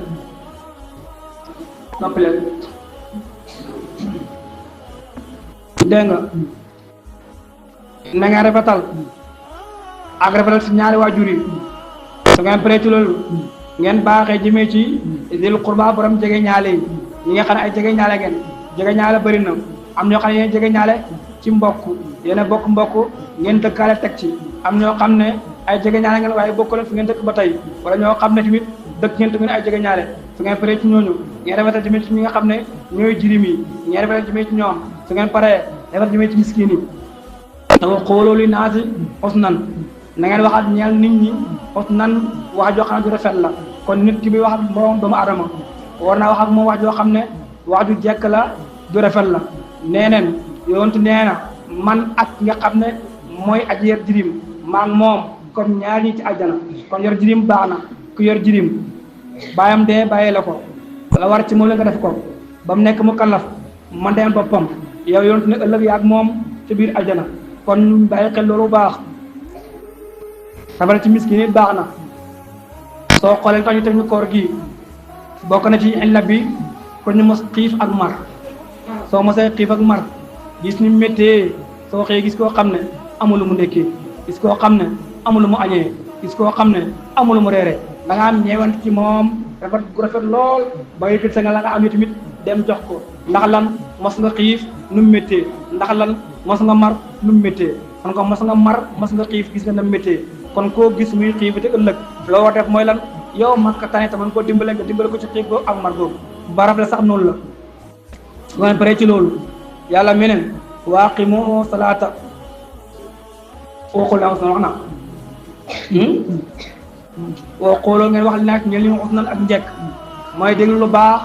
noppi leen dégg nga na nga rafetal ak rafetal ci ñaari waajur yi su ngeen paree ci loolu ngeen baaxee jëmee ci dil qurba borom jege ñaale yi ñi nga xam ne ay jege ñaale ngeen jege ñaale bëri na am ñoo xam ne yéen jege ñaale ci mbokk yéen a bokk mbokk ngeen dëkkaale teg ci am ñoo xam ne ay jege ñaale ngeen waaye bokk leen fi ngeen dëkk ba tey wala ñoo xam ne tamit dëkk ngeen tamit ay jege ñaale su ngeen paree ci ñooñu ngeen rafetal jëmee ci ñi nga xam ne ñooy jirim yi ngeen rafetal jëmee ci ñoom su ngeen paree rafetal jëmee ci miskin yi te wa qoolu li naasi husnan na ngeen waxaat ñeel nit ñi husnan wax joo xam ne du rafet la kon nit ki bi wax ak moroom doomu adama war naa wax ak moom wax joo xam ne wax ju jekk la ju rafet la neeneen yonent nee na man ak nga xam ne mooy aji yor jirim maa ngi moom comme ñaar ñi ci àjjana kon yor jirim baax na ku yor jirim bàyyam dee bàyyi la ko la war ci moom la nga def ko ba mu nekk mu kallaf man dem boppam yow yonent ne ëllëg yaag moom ci biir àjjana kon ñu bàyyi xel loolu baax safara ci miskin it baax na soo xoolee tax ñu teg ñu koor gi bokk na ci illa bi pour ñu mos xiif ak mar soo mosee xiif ak mar gis ni méttee soo xëyee gis koo xam ne amul lu mu ndekkee gis koo xam ne amul lu mu añee gis koo xam ne amul lu mu reere da nga am ñeewant ci moom rafet gu rafet lool ba yëkkati sa nga la nga am yi tamit dem jox ko ndax lan mos nga xiif nu mu méttee ndax lan mos nga mar nu mu méttee kon ko mos nga mar mos nga xiif gis nga na méttee kon koo gis muy xiif te ëllëg loo war def mooy lan yow man ka tane te man koo dimbale nga dimbale ko ci xiif boobu ak mar boobu barab la sax noonu la su ngeen paree ci loolu yàlla meneen waaqimu salaata waxul am wax na woo xooloo ngeen wax li naag ngeen li wax nan ak njekk mooy déglu lu baax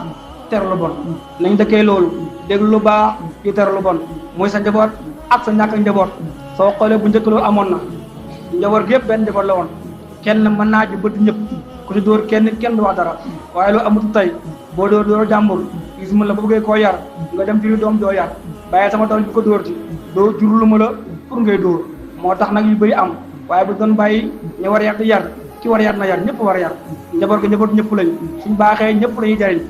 teru lu bon nañ dëkkee loolu déglu lu baax yi teru lu bon muy sa njaboot ak sa ñàkk njaboot soo xoolee bu njëkk loolu amoon na njaboot gi yëpp benn njaboot la woon kenn mën naa ji bët ñëpp ku ci dóor kenn du wax dara waaye loolu amatu tey boo dóor jàmbur gis mën la bu bëggee koo yar nga dem juri doom doo yar bàyyi sama doom bi ko dóor ci doo jurulu ma la pour ngay dóor moo tax nag yu bëri am waaye bu doon bàyyi ñu war yar di yar ki war yar na yar ñëpp war yar njaboot gi njaboot ñëpp lañ suñ baaxee ñëpp lañuy jariñ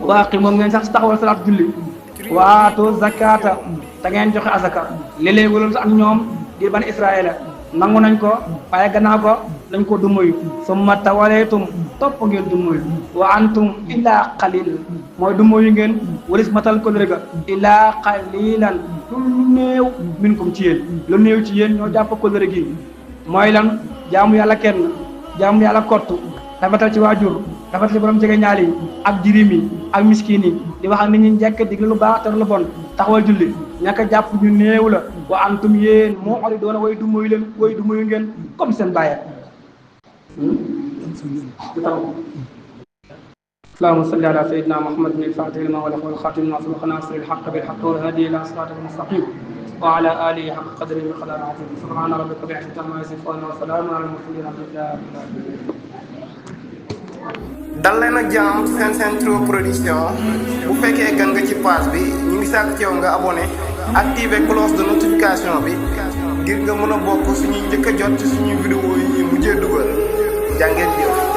waaqi moom ngeen sax taxawal salaat julli waatu zakata te ngeen joxe asaka léeg-léeg waloolu sa ak ñoom di ban israila nangu nañ ko waaye gannaaw ko dañ ko dumuyu summa tawaleetum topp ngeen dumuyu wa antum illaa qalil mooy dumuyu ngeen waris matal ko lërëga illaa qalilan lu néew minkum ci yéen lu néew ci yéen ñoo jàpp ko lërëg yi mooy lan jaamu yàlla kenn jaamu yàlla kottu rafetal ci waajur rafetal ci borom jege ñaal yi ak jirim yi ak miskin yi di wax ak nit ñi njëkk digle lu baax te lu bon taxawal julli ñàkk a jàpp ñu néew la wa antum yéen moo xoli doona way du moyu leen way du moyu ngeen comme seen bàyye اللهم صل على سيدنا محمد بن الفاتح لما ولق والخاتم لما سبق ناصر الحق بالحق والهادي الى صراطك المستقيم وعلى اله حق قدره ومقداره العظيم سبحان ربك رب العزه عما يصفون وسلام على المرسلين الحمد لله رب العالمين. dal leen ak jàmm seen True Production bu fekkee gan nga ci page bi ñu ngi sàkk ci yow nga abonné activer cloche de notification bi ngir nga mën a bokk suñuy njëkk a jot ci suñuy vidéo yi mujjee dugal jàngeen jëf.